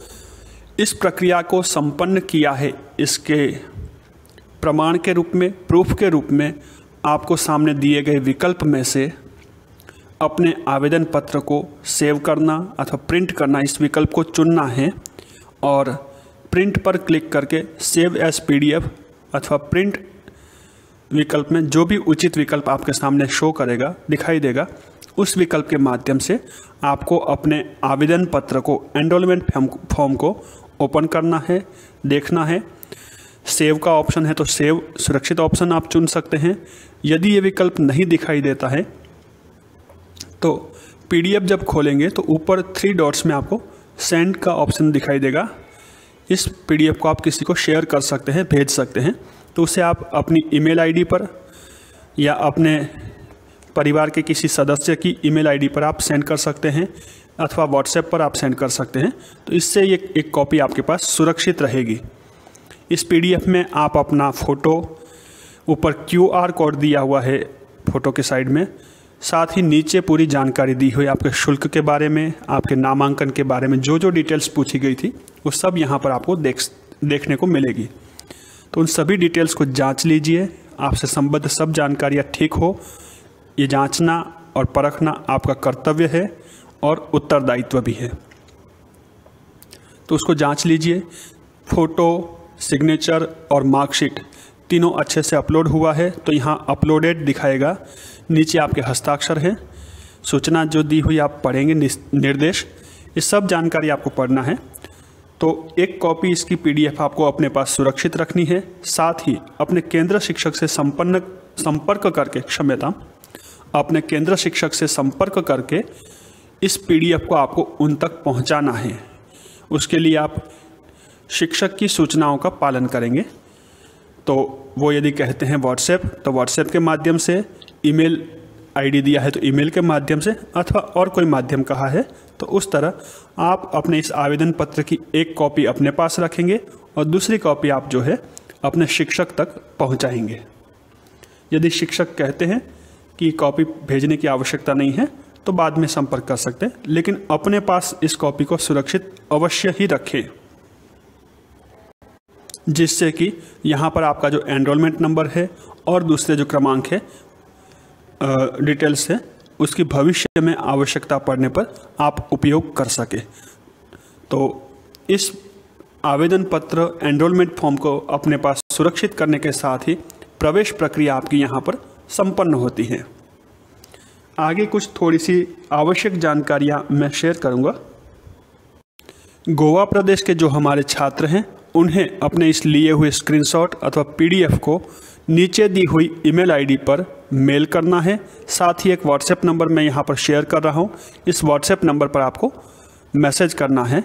इस प्रक्रिया को संपन्न किया है, इसके प्रमाण के रूप में, प्रूफ के रूप में आपको सामने दिए गए विकल्प में से अपने आवेदन पत्र को सेव करना अथवा प्रिंट करना, इस विकल्प को चुनना है और प्रिंट पर क्लिक करके सेव एज पीडीएफ अथवा प्रिंट विकल्प में जो भी उचित विकल्प आपके सामने शो करेगा, दिखाई देगा, उस विकल्प के माध्यम से आपको अपने आवेदन पत्र को, एनरोलमेंट फॉर्म को ओपन करना है, देखना है। सेव का ऑप्शन है तो सेव सुरक्षित ऑप्शन आप चुन सकते हैं। यदि ये विकल्प नहीं दिखाई देता है तो पीडीएफ जब खोलेंगे तो ऊपर 3 डॉट्स में आपको सेंड का ऑप्शन दिखाई देगा। इस पीडीएफ को आप किसी को शेयर कर सकते हैं, भेज सकते हैं। तो उसे आप अपनी ईमेल आईडी पर या अपने परिवार के किसी सदस्य की ईमेल आईडी पर आप सेंड कर सकते हैं अथवा व्हाट्सएप पर आप सेंड कर सकते हैं। तो इससे ये एक कॉपी आपके पास सुरक्षित रहेगी। इस पीडीएफ में आप अपना फ़ोटो, ऊपर QR कोड दिया हुआ है फ़ोटो के साइड में, साथ ही नीचे पूरी जानकारी दी हुई आपके शुल्क के बारे में, आपके नामांकन के बारे में, जो डिटेल्स पूछी गई थी वो सब यहाँ पर आपको देखने को मिलेगी। तो उन सभी डिटेल्स को जांच लीजिए। आपसे संबद्ध सब जानकारियाँ ठीक हो, ये जांचना और परखना आपका कर्तव्य है और उत्तरदायित्व भी है। तो उसको जांच लीजिए। फ़ोटो, सिग्नेचर और मार्कशीट तीनों अच्छे से अपलोड हुआ है तो यहाँ अपलोडेड दिखाएगा। नीचे आपके हस्ताक्षर हैं, सूचना जो दी हुई आप पढ़ेंगे, निर्देश, ये सब जानकारी आपको पढ़ना है। तो एक कॉपी इसकी पीडीएफ आपको अपने पास सुरक्षित रखनी है। साथ ही अपने केंद्र शिक्षक से संपर्क करके अपने केंद्र शिक्षक से संपर्क करके इस पीडीएफ को आपको उन तक पहुंचाना है। उसके लिए आप शिक्षक की सूचनाओं का पालन करेंगे। तो वो यदि कहते हैं व्हाट्सएप तो व्हाट्सएप के माध्यम से, ईमेल आईडी दिया है तो ईमेल के माध्यम से, अथवा और कोई माध्यम कहा है तो उस तरह आप अपने इस आवेदन पत्र की एक कॉपी अपने पास रखेंगे और दूसरी कॉपी आप जो है अपने शिक्षक तक पहुंचाएंगे। यदि शिक्षक कहते हैं कि कॉपी भेजने की आवश्यकता नहीं है तो बाद में संपर्क कर सकते हैं, लेकिन अपने पास इस कॉपी को सुरक्षित अवश्य ही रखें, जिससे कि यहाँ पर आपका जो एनरोलमेंट नंबर है और दूसरे जो क्रमांक है, डिटेल्स है, उसकी भविष्य में आवश्यकता पड़ने पर आप उपयोग कर सके। तो इस आवेदन पत्र, एनरोलमेंट फॉर्म को अपने पास सुरक्षित करने के साथ ही प्रवेश प्रक्रिया आपकी यहाँ पर संपन्न होती है। आगे कुछ थोड़ी सी आवश्यक जानकारियाँ मैं शेयर करूँगा। गोवा प्रदेश के जो हमारे छात्र हैं उन्हें अपने इस लिए हुए स्क्रीनशॉट अथवा पीडीएफ को नीचे दी हुई ईमेल आईडी पर मेल करना है। साथ ही एक व्हाट्सएप नंबर मैं यहाँ पर शेयर कर रहा हूँ। इस व्हाट्सएप नंबर पर आपको मैसेज करना है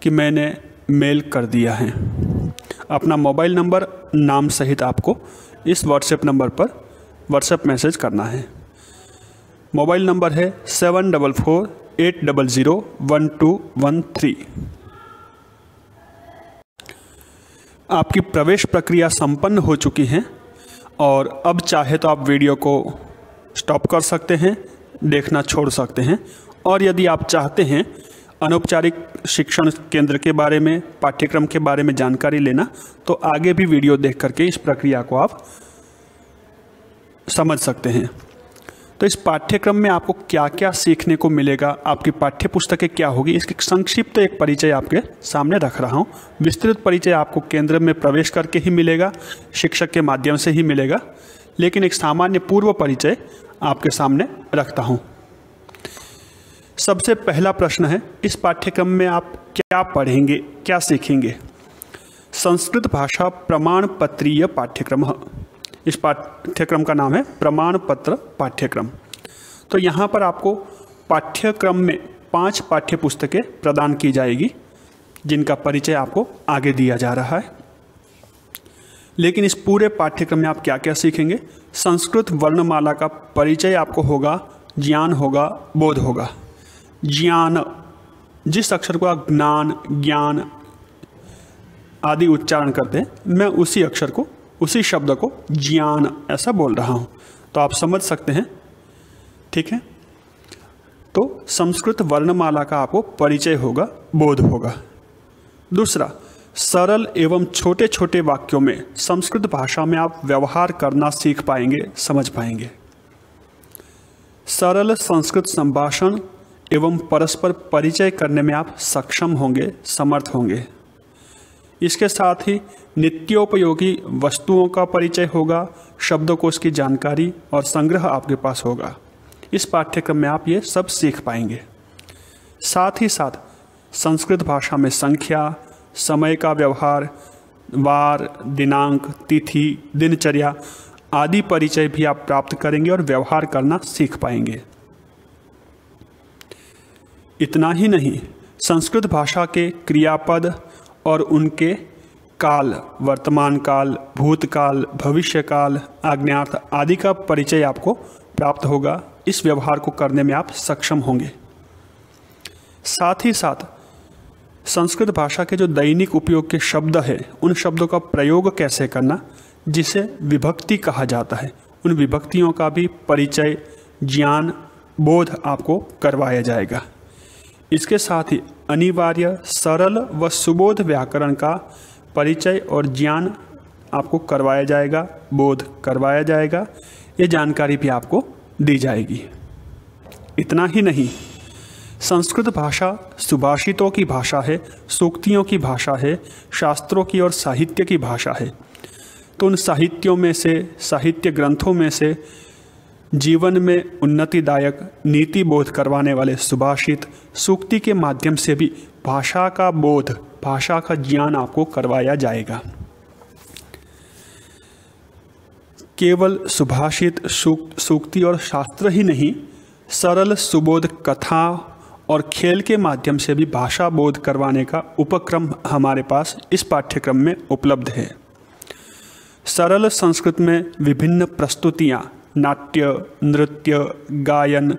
कि मैंने मेल कर दिया है। अपना मोबाइल नंबर, नाम सहित आपको इस व्हाट्सएप नंबर पर व्हाट्सएप मैसेज करना है। मोबाइल नंबर है 7448001213। आपकी प्रवेश प्रक्रिया संपन्न हो चुकी है और अब चाहे तो आप वीडियो को स्टॉप कर सकते हैं, देखना छोड़ सकते हैं। और यदि आप चाहते हैं अनौपचारिक शिक्षण केंद्र के बारे में, पाठ्यक्रम के बारे में जानकारी लेना, तो आगे भी वीडियो देख करके इस प्रक्रिया को आप समझ सकते हैं। तो इस पाठ्यक्रम में आपको क्या क्या सीखने को मिलेगा, आपकी पाठ्य पुस्तकें क्या होगी, इसकी संक्षिप्त एक परिचय आपके सामने रख रहा हूँ। विस्तृत परिचय आपको केंद्र में प्रवेश करके ही मिलेगा, शिक्षक के माध्यम से ही मिलेगा, लेकिन एक सामान्य पूर्व परिचय आपके सामने रखता हूँ। सबसे पहला प्रश्न है, इस पाठ्यक्रम में आप क्या पढ़ेंगे, क्या सीखेंगे। संस्कृत भाषा प्रमाण पत्रीय पाठ्यक्रम। इस पाठ्यक्रम का नाम है प्रमाण पत्र पाठ्यक्रम। तो यहाँ पर आपको पाठ्यक्रम में 5 पाठ्य पुस्तकें प्रदान की जाएगी, जिनका परिचय आपको आगे दिया जा रहा है। लेकिन इस पूरे पाठ्यक्रम में आप क्या क्या सीखेंगे? संस्कृत वर्णमाला का परिचय आपको होगा, ज्ञान होगा, बोध होगा। ज्ञान, जिस अक्षर को आप ज्ञान, ज्ञान आदि उच्चारण करते हैं, मैं उसी अक्षर को, उसी शब्द को ज्ञान ऐसा बोल रहा हूँ, तो आप समझ सकते हैं। ठीक है, तो संस्कृत वर्णमाला का आपको परिचय होगा, बोध होगा। दूसरा, सरल एवं छोटे छोटे वाक्यों में संस्कृत भाषा में आप व्यवहार करना सीख पाएंगे, समझ पाएंगे। सरल संस्कृत संभाषण एवं परस्पर परिचय करने में आप सक्षम होंगे, समर्थ होंगे। इसके साथ ही नित्योपयोगी वस्तुओं का परिचय होगा, शब्दकोश की जानकारी और संग्रह आपके पास होगा। इस पाठ्यक्रम में आप ये सब सीख पाएंगे। साथ ही साथ संस्कृत भाषा में संख्या, समय का व्यवहार, वार, दिनांक, तिथि, दिनचर्या आदि परिचय भी आप प्राप्त करेंगे और व्यवहार करना सीख पाएंगे। इतना ही नहीं, संस्कृत भाषा के क्रियापद और उनके काल, वर्तमान काल, भूतकाल, भविष्यकाल, आज्ञार्थ आदि का परिचय आपको प्राप्त होगा। इस व्यवहार को करने में आप सक्षम होंगे। साथ ही साथ संस्कृत भाषा के जो दैनिक उपयोग के शब्द हैं, उन शब्दों का प्रयोग कैसे करना, जिसे विभक्ति कहा जाता है, उन विभक्तियों का भी परिचय, ज्ञान, बोध आपको करवाया जाएगा। इसके साथ ही अनिवार्य, सरल व सुबोध व्याकरण का परिचय और ज्ञान आपको करवाया जाएगा, बोध करवाया जाएगा। ये जानकारी भी आपको दी जाएगी। इतना ही नहीं, संस्कृत भाषा सुभाषितों की भाषा है, सूक्तियों की भाषा है, शास्त्रों की और साहित्य की भाषा है। तो उन साहित्यों में से, साहित्य ग्रंथों में से जीवन में उन्नतिदायक नीति बोध करवाने वाले सुभाषित, सूक्ति के माध्यम से भी भाषा का बोध, भाषा का ज्ञान आपको करवाया जाएगा। केवल सुभाषित, सूक्ति और शास्त्र ही नहीं, सरल सुबोध कथा और खेल के माध्यम से भी भाषा बोध करवाने का उपक्रम हमारे पास इस पाठ्यक्रम में उपलब्ध है। सरल संस्कृत में विभिन्न प्रस्तुतियाँ, नाट्य, नृत्य, गायन,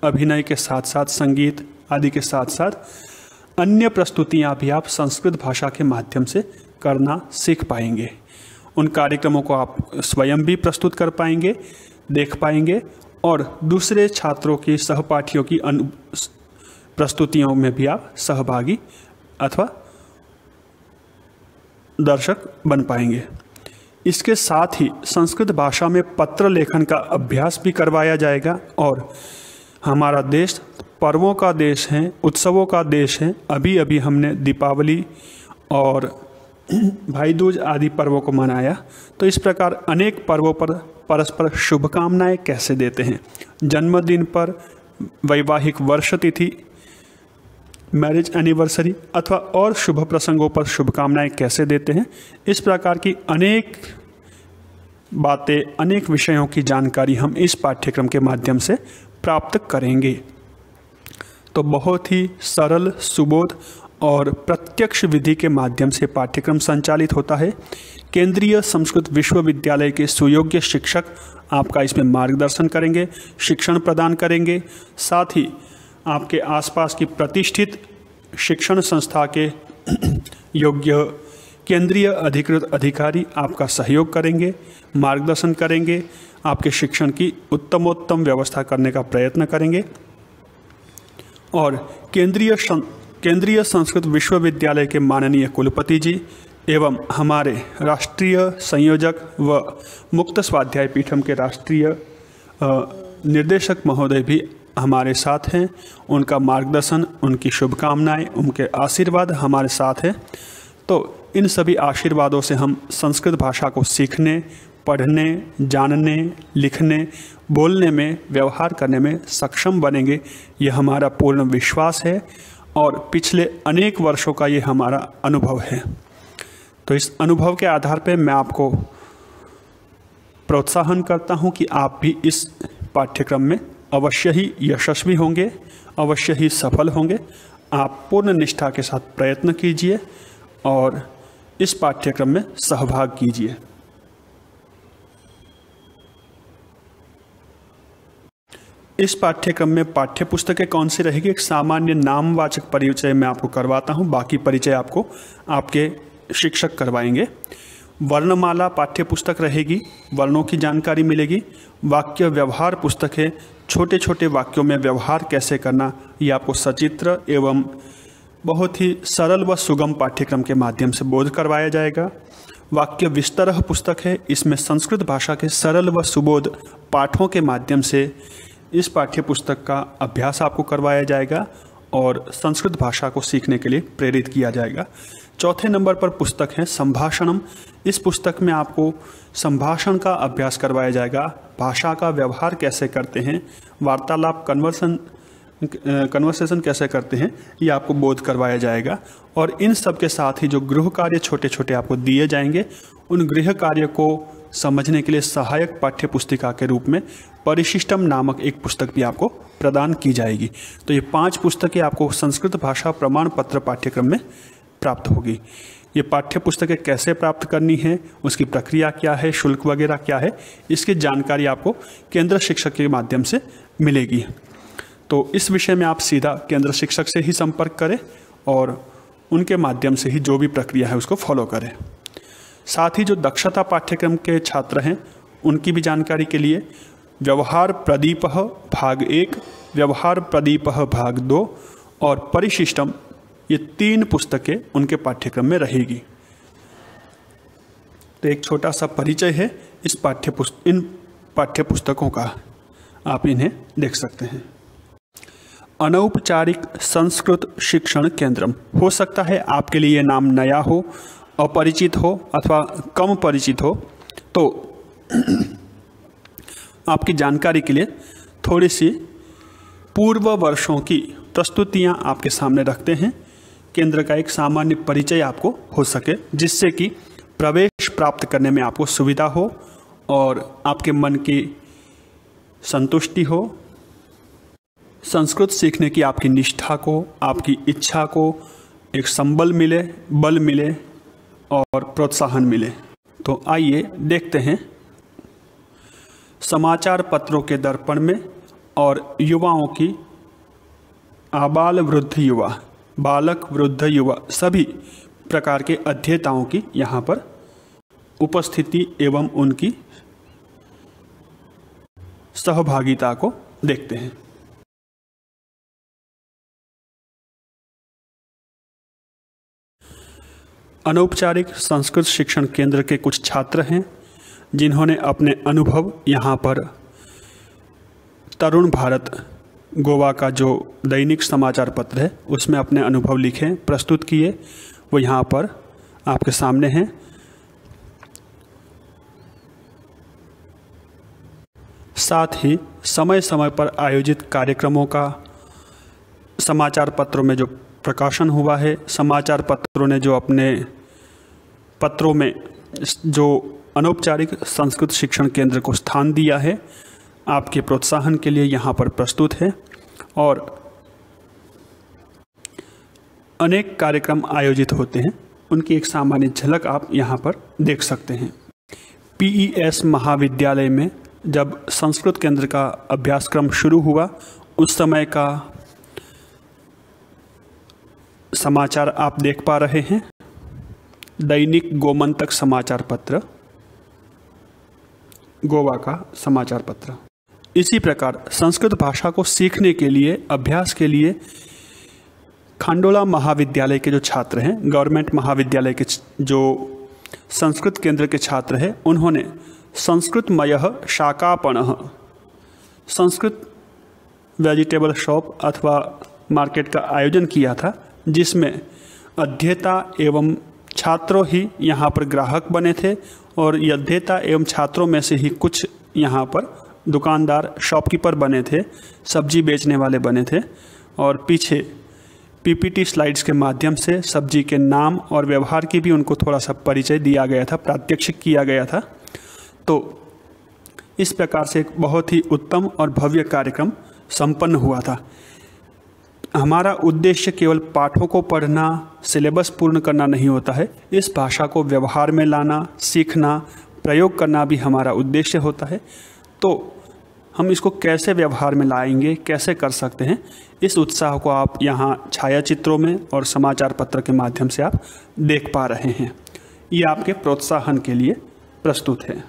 अभिनय के साथ साथ संगीत आदि के साथ साथ अन्य प्रस्तुतियाँ भी आप संस्कृत भाषा के माध्यम से करना सीख पाएंगे। उन कार्यक्रमों को आप स्वयं भी प्रस्तुत कर पाएंगे, देख पाएंगे और दूसरे छात्रों की, सहपाठियों की प्रस्तुतियों में भी आप सहभागी अथवा दर्शक बन पाएंगे। इसके साथ ही संस्कृत भाषा में पत्र लेखन का अभ्यास भी करवाया जाएगा। और हमारा देश पर्वों का देश है, उत्सवों का देश है। अभी अभी हमने दीपावली और भाई दूज आदि पर्वों को मनाया। तो इस प्रकार अनेक पर्वों पर परस्पर शुभकामनाएं कैसे देते हैं, जन्मदिन पर, वैवाहिक वर्ष तिथि, मैरिज एनिवर्सरी अथवा और शुभ प्रसंगों पर शुभकामनाएं कैसे देते हैं, इस प्रकार की अनेक बातें, अनेक विषयों की जानकारी हम इस पाठ्यक्रम के माध्यम से प्राप्त करेंगे। तो बहुत ही सरल, सुबोध और प्रत्यक्ष विधि के माध्यम से पाठ्यक्रम संचालित होता है। केंद्रीय संस्कृत विश्वविद्यालय के सुयोग्य शिक्षक आपका इसमें मार्गदर्शन करेंगे, शिक्षण प्रदान करेंगे। साथ ही आपके आसपास की प्रतिष्ठित शिक्षण संस्था के योग्य केंद्रीय अधिकृत अधिकारी आपका सहयोग करेंगे, मार्गदर्शन करेंगे, आपके शिक्षण की उत्तमोत्तम व्यवस्था करने का प्रयत्न करेंगे। और केंद्रीय संस्कृत विश्वविद्यालय के माननीय कुलपति जी एवं हमारे राष्ट्रीय संयोजक व मुक्त स्वाध्याय पीठम के राष्ट्रीय निर्देशक महोदय भी हमारे साथ हैं। उनका मार्गदर्शन, उनकी शुभकामनाएं, उनके आशीर्वाद हमारे साथ हैं। तो इन सभी आशीर्वादों से हम संस्कृत भाषा को सीखने, पढ़ने, जानने, लिखने, बोलने में, व्यवहार करने में सक्षम बनेंगे। यह हमारा पूर्ण विश्वास है और पिछले अनेक वर्षों का ये हमारा अनुभव है। तो इस अनुभव के आधार पर मैं आपको प्रोत्साहन करता हूं कि आप भी इस पाठ्यक्रम में अवश्य ही यशस्वी होंगे, अवश्य ही सफल होंगे। आप पूर्ण निष्ठा के साथ प्रयत्न कीजिए और इस पाठ्यक्रम में सहभाग कीजिए। इस पाठ्यक्रम में पाठ्य पुस्तकें कौन सी रहेगी, एक सामान्य नामवाचक परिचय मैं आपको करवाता हूं, बाकी परिचय आपको आपके शिक्षक करवाएंगे। वर्णमाला पाठ्य पुस्तक रहेगी, वर्णों की जानकारी मिलेगी। वाक्य व्यवहार पुस्तक है, छोटे छोटे वाक्यों में व्यवहार कैसे करना ये आपको सचित्र एवं बहुत ही सरल व सुगम पाठ्यक्रम के माध्यम से बोध करवाया जाएगा। वाक्य विस्तरह पुस्तक है, इसमें संस्कृत भाषा के सरल व सुबोध पाठों के माध्यम से इस पाठ्य पुस्तक का अभ्यास आपको करवाया जाएगा और संस्कृत भाषा को सीखने के लिए प्रेरित किया जाएगा। चौथे नंबर पर पुस्तक है संभाषणम। इस पुस्तक में आपको संभाषण का अभ्यास करवाया जाएगा, भाषा का व्यवहार कैसे करते हैं, वार्तालाप कन्वर्सेशन कैसे करते हैं, ये आपको बोध करवाया जाएगा। और इन सब के साथ ही जो गृह कार्य छोटे छोटे आपको दिए जाएंगे, उन गृह कार्य को समझने के लिए सहायक पाठ्य पुस्तिका के रूप में परिशिष्टम नामक एक पुस्तक भी आपको प्रदान की जाएगी। तो ये 5 पुस्तकें आपको संस्कृत भाषा प्रमाण पत्र पाठ्यक्रम में प्राप्त होगी। ये पाठ्य पुस्तकें कैसे प्राप्त करनी है, उसकी प्रक्रिया क्या है, शुल्क वगैरह क्या है, इसकी जानकारी आपको केंद्र शिक्षक के माध्यम से मिलेगी। तो इस विषय में आप सीधा केंद्र शिक्षक से ही संपर्क करें और उनके माध्यम से ही जो भी प्रक्रिया है उसको फॉलो करें। साथ ही जो दक्षता पाठ्यक्रम के छात्र हैं उनकी भी जानकारी के लिए व्यवहार प्रदीपः भाग 1, व्यवहार प्रदीपः भाग 2 और परिशिष्टम, ये 3 पुस्तकें उनके पाठ्यक्रम में रहेगी। तो एक छोटा सा परिचय है इन पाठ्य पुस्तकों का, आप इन्हें देख सकते हैं। अनौपचारिक संस्कृत शिक्षण केंद्रम, हो सकता है आपके लिए ये नाम नया हो, अपरिचित हो अथवा कम परिचित हो, तो आपकी जानकारी के लिए थोड़ी सी पूर्व वर्षों की प्रस्तुतियां आपके सामने रखते हैं। केंद्र का एक सामान्य परिचय आपको हो सके, जिससे कि प्रवेश प्राप्त करने में आपको सुविधा हो और आपके मन की संतुष्टि हो, संस्कृत सीखने की आपकी निष्ठा को, आपकी इच्छा को एक संबल मिले, बल मिले और प्रोत्साहन मिले। तो आइए देखते हैं समाचार पत्रों के दर्पण में और युवाओं की आबाल वृद्ध युवा, बालक वृद्ध युवा सभी प्रकार के अध्येताओं की यहाँ पर उपस्थिति एवं उनकी सहभागिता को देखते हैं। अनौपचारिक संस्कृत शिक्षण केंद्र के कुछ छात्र हैं जिन्होंने अपने अनुभव यहाँ पर तरुण भारत गोवा का जो दैनिक समाचार पत्र है उसमें अपने अनुभव लिखे, प्रस्तुत किए, वो यहाँ पर आपके सामने हैं। साथ ही समय समय पर आयोजित कार्यक्रमों का समाचार पत्रों में जो प्रकाशन हुआ है, समाचार पत्रों ने जो अपने पत्रों में जो अनौपचारिक संस्कृत शिक्षण केंद्र को स्थान दिया है, आपके प्रोत्साहन के लिए यहाँ पर प्रस्तुत है। और अनेक कार्यक्रम आयोजित होते हैं, उनकी एक सामान्य झलक आप यहाँ पर देख सकते हैं। PES महाविद्यालय में जब संस्कृत केंद्र का अभ्यासक्रम शुरू हुआ, उस समय का समाचार आप देख पा रहे हैं। दैनिक गोमंतक समाचार पत्र, गोवा का समाचार पत्र। इसी प्रकार संस्कृत भाषा को सीखने के लिए, अभ्यास के लिए खांडोला महाविद्यालय के जो छात्र हैं, गवर्नमेंट महाविद्यालय के जो संस्कृत केंद्र के छात्र हैं, उन्होंने संस्कृतमयः शाकापणः, संस्कृत वेजिटेबल शॉप अथवा मार्केट का आयोजन किया था, जिसमें अध्येता एवं छात्रों ही यहाँ पर ग्राहक बने थे और ये अध्येता एवं छात्रों में से ही कुछ यहाँ पर दुकानदार, शॉपकीपर बने थे, सब्जी बेचने वाले बने थे और पीछे पीपीटी स्लाइड्स के माध्यम से सब्जी के नाम और व्यवहार की भी उनको थोड़ा सा परिचय दिया गया था, प्रात्यक्षिक किया गया था। तो इस प्रकार से एक बहुत ही उत्तम और भव्य कार्यक्रम संपन्न हुआ था। हमारा उद्देश्य केवल पाठों को पढ़ना, सिलेबस पूर्ण करना नहीं होता है। इस भाषा को व्यवहार में लाना, सीखना, प्रयोग करना भी हमारा उद्देश्य होता है। तो हम इसको कैसे व्यवहार में लाएंगे, कैसे कर सकते हैं, इस उत्साह को आप यहाँ छायाचित्रों में और समाचार पत्र के माध्यम से आप देख पा रहे हैं। ये आपके प्रोत्साहन के लिए प्रस्तुत है।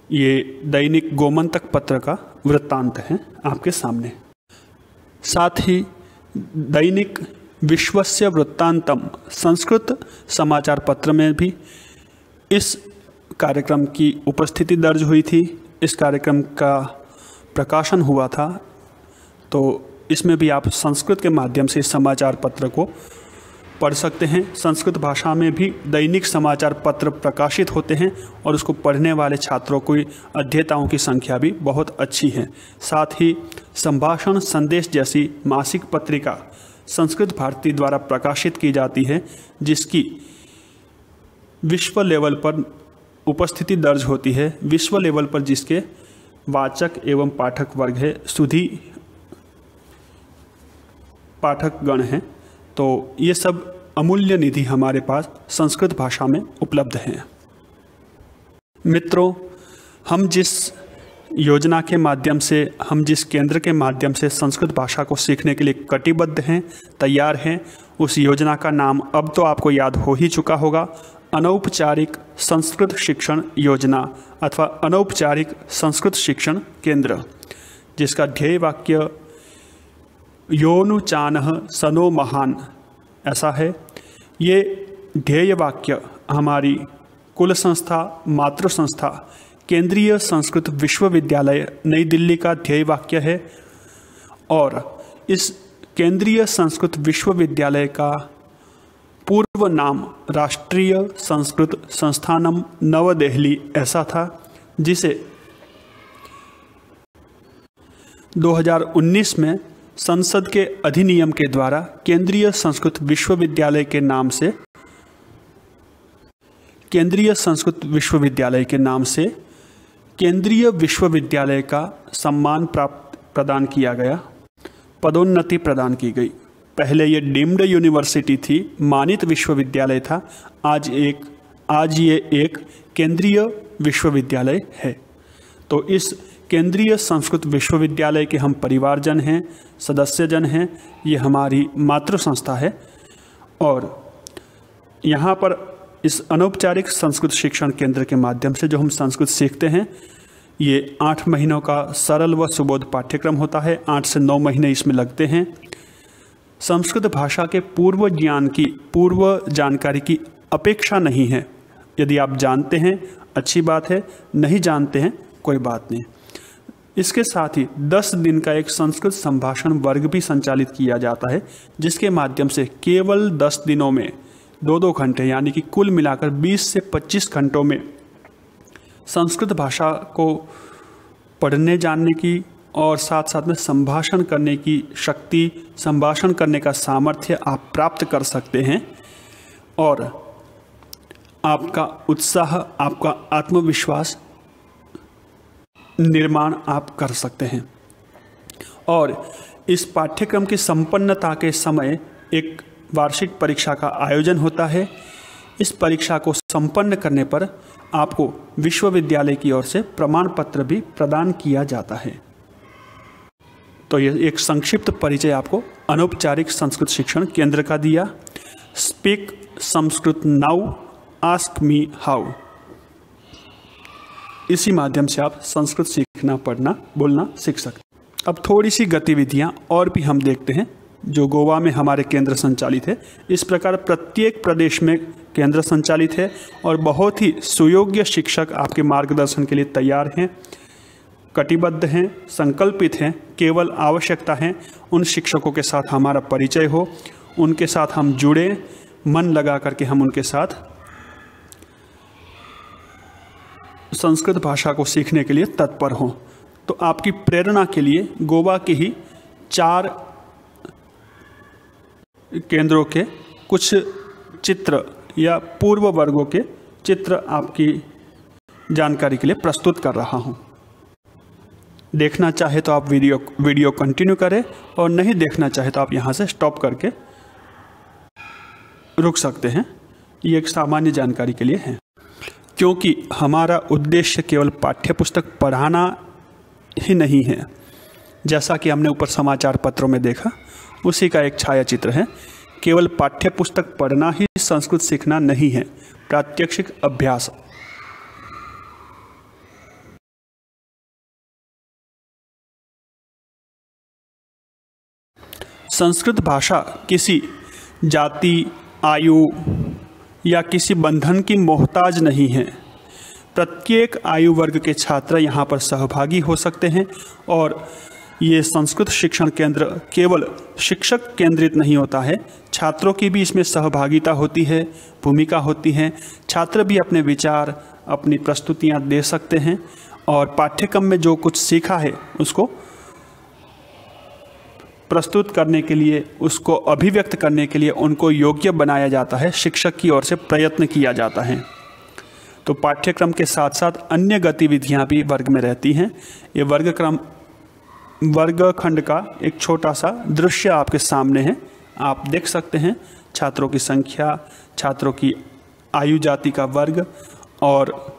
ये दैनिक गोमंतक पत्र का वृत्तांत है आपके सामने। साथ ही दैनिक विश्वस्य वृत्तांतम संस्कृत समाचार पत्र में भी इस कार्यक्रम की उपस्थिति दर्ज हुई थी। इस कार्यक्रम का प्रकाशन हुआ था। तो इसमें भी आप संस्कृत के माध्यम से इस समाचार पत्र को पढ़ सकते हैं। संस्कृत भाषा में भी दैनिक समाचार पत्र प्रकाशित होते हैं और उसको पढ़ने वाले छात्रों की, अध्येताओं की संख्या भी बहुत अच्छी है। साथ ही संभाषण संदेश जैसी मासिक पत्रिका संस्कृत भारती द्वारा प्रकाशित की जाती है, जिसकी विश्व लेवल पर उपस्थिति दर्ज होती है। विश्व लेवल पर जिसके वाचक एवं पाठक वर्ग है, सुधी पाठक गण हैं। तो ये सब अमूल्य निधि हमारे पास संस्कृत भाषा में उपलब्ध हैं। मित्रों, हम जिस योजना के माध्यम से, हम जिस केंद्र के माध्यम से संस्कृत भाषा को सीखने के लिए कटिबद्ध हैं, तैयार हैं, उस योजना का नाम अब तो आपको याद हो ही चुका होगा, अनौपचारिक संस्कृत शिक्षण योजना अथवा अनौपचारिक संस्कृत शिक्षण केंद्र, जिसका ध्येय वाक्य योनुचानः सनो महान ऐसा है। ये ध्येय वाक्य हमारी कुल संस्था, मातृ संस्था केंद्रीय संस्कृत विश्वविद्यालय नई दिल्ली का ध्येय वाक्य है। और इस केंद्रीय संस्कृत विश्वविद्यालय का पूर्व नाम राष्ट्रीय संस्कृत संस्थानम नवदेहली ऐसा था, जिसे 2019 में संसद के अधिनियम के द्वारा केंद्रीय संस्कृत विश्वविद्यालय के नाम से केंद्रीय विश्वविद्यालय का सम्मान प्रदान किया गया, पदोन्नति प्रदान की गई। पहले ये डीम्ड यूनिवर्सिटी थी, मानित विश्वविद्यालय था। आज ये एक केंद्रीय विश्वविद्यालय है। तो इस केंद्रीय संस्कृत विश्वविद्यालय के हम परिवारजन हैं, सदस्यजन हैं। ये हमारी मातृ संस्था है। और यहाँ पर इस अनौपचारिक संस्कृत शिक्षण केंद्र के माध्यम से जो हम संस्कृत सीखते हैं, ये 8 महीनों का सरल व सुबोध पाठ्यक्रम होता है। 8 से 9 महीने इसमें लगते हैं। संस्कृत भाषा के पूर्व ज्ञान की, पूर्व जानकारी की अपेक्षा नहीं है। यदि आप जानते हैं अच्छी बात है, नहीं जानते हैं कोई बात नहीं। इसके साथ ही 10 दिन का एक संस्कृत संभाषण वर्ग भी संचालित किया जाता है, जिसके माध्यम से केवल 10 दिनों में 2-2 घंटे, यानी कि कुल मिलाकर 20 से 25 घंटों में संस्कृत भाषा को पढ़ने जानने की और साथ साथ में संभाषण करने की शक्ति, संभाषण करने का सामर्थ्य आप प्राप्त कर सकते हैं। और आपका उत्साह, आपका आत्मविश्वास निर्माण आप कर सकते हैं। और इस पाठ्यक्रम की संपन्नता के समय एक वार्षिक परीक्षा का आयोजन होता है। इस परीक्षा को संपन्न करने पर आपको विश्वविद्यालय की ओर से प्रमाण पत्र भी प्रदान किया जाता है। तो ये एक संक्षिप्त परिचय आपको अनौपचारिक संस्कृत शिक्षण केंद्र का दिया। Speak Sanskrit now, ask me how. इसी माध्यम से आप संस्कृत सीखना, पढ़ना, बोलना सीख सकते हैं। अब थोड़ी सी गतिविधियां और भी हम देखते हैं जो गोवा में हमारे केंद्र संचालित है। इस प्रकार प्रत्येक प्रदेश में केंद्र संचालित है और बहुत ही सुयोग्य शिक्षक आपके मार्गदर्शन के लिए तैयार हैं, कटिबद्ध हैं, संकल्पित हैं। केवल आवश्यकता है उन शिक्षकों के साथ हमारा परिचय हो, उनके साथ हम जुड़े, मन लगा करके हम उनके साथ संस्कृत भाषा को सीखने के लिए तत्पर हों। तो आपकी प्रेरणा के लिए गोवा के ही 4 केंद्रों के कुछ चित्र या पूर्व वर्गों के चित्र आपकी जानकारी के लिए प्रस्तुत कर रहा हूं। देखना चाहे तो आप वीडियो कंटिन्यू करें और नहीं देखना चाहे तो आप यहां से स्टॉप करके रुक सकते हैं। ये एक सामान्य जानकारी के लिए है, क्योंकि हमारा उद्देश्य केवल पाठ्यपुस्तक पढ़ाना ही नहीं है। जैसा कि हमने ऊपर समाचार पत्रों में देखा, उसी का एक छाया चित्र है। केवल पाठ्यपुस्तक पढ़ना ही संस्कृत सीखना नहीं है, प्रात्यक्षिक अभ्यास। संस्कृत भाषा किसी जाति, आयु या किसी बंधन की मोहताज नहीं है। प्रत्येक आयु वर्ग के छात्र यहाँ पर सहभागी हो सकते हैं और ये संस्कृत शिक्षण केंद्र केवल शिक्षक केंद्रित नहीं होता है, छात्रों की भी इसमें सहभागिता होती है, भूमिका होती है। छात्र भी अपने विचार, अपनी प्रस्तुतियाँ दे सकते हैं और पाठ्यक्रम में जो कुछ सीखा है उसको प्रस्तुत करने के लिए, उसको अभिव्यक्त करने के लिए उनको योग्य बनाया जाता है। शिक्षक की ओर से प्रयत्न किया जाता है। तो पाठ्यक्रम के साथ साथ अन्य गतिविधियां भी वर्ग में रहती हैं। ये वर्गखंड का एक छोटा सा दृश्य आपके सामने है, आप देख सकते हैं। छात्रों की संख्या, छात्रों की आयु जाति का वर्ग और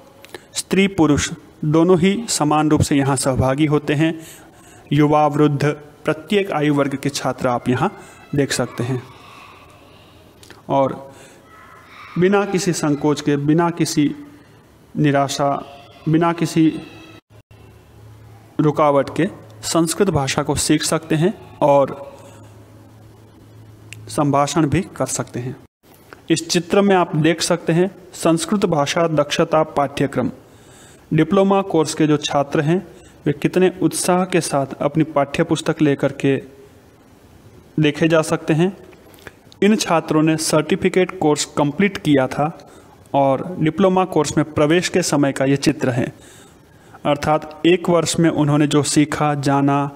स्त्री पुरुष दोनों ही समान रूप से यहाँ सहभागी होते हैं। युवा, वृद्ध, प्रत्येक आयु वर्ग के छात्र आप यहाँ देख सकते हैं और बिना किसी संकोच के, बिना किसी निराशा, बिना किसी रुकावट के संस्कृत भाषा को सीख सकते हैं और संभाषण भी कर सकते हैं। इस चित्र में आप देख सकते हैं संस्कृत भाषा दक्षता पाठ्यक्रम। डिप्लोमा कोर्स के जो छात्र हैं वे कितने उत्साह के साथ अपनी पाठ्यपुस्तक लेकर के देखे जा सकते हैं। इन छात्रों ने सर्टिफिकेट कोर्स कंप्लीट किया था और डिप्लोमा कोर्स में प्रवेश के समय का ये चित्र है। अर्थात एक वर्ष में उन्होंने जो सीखा, जाना,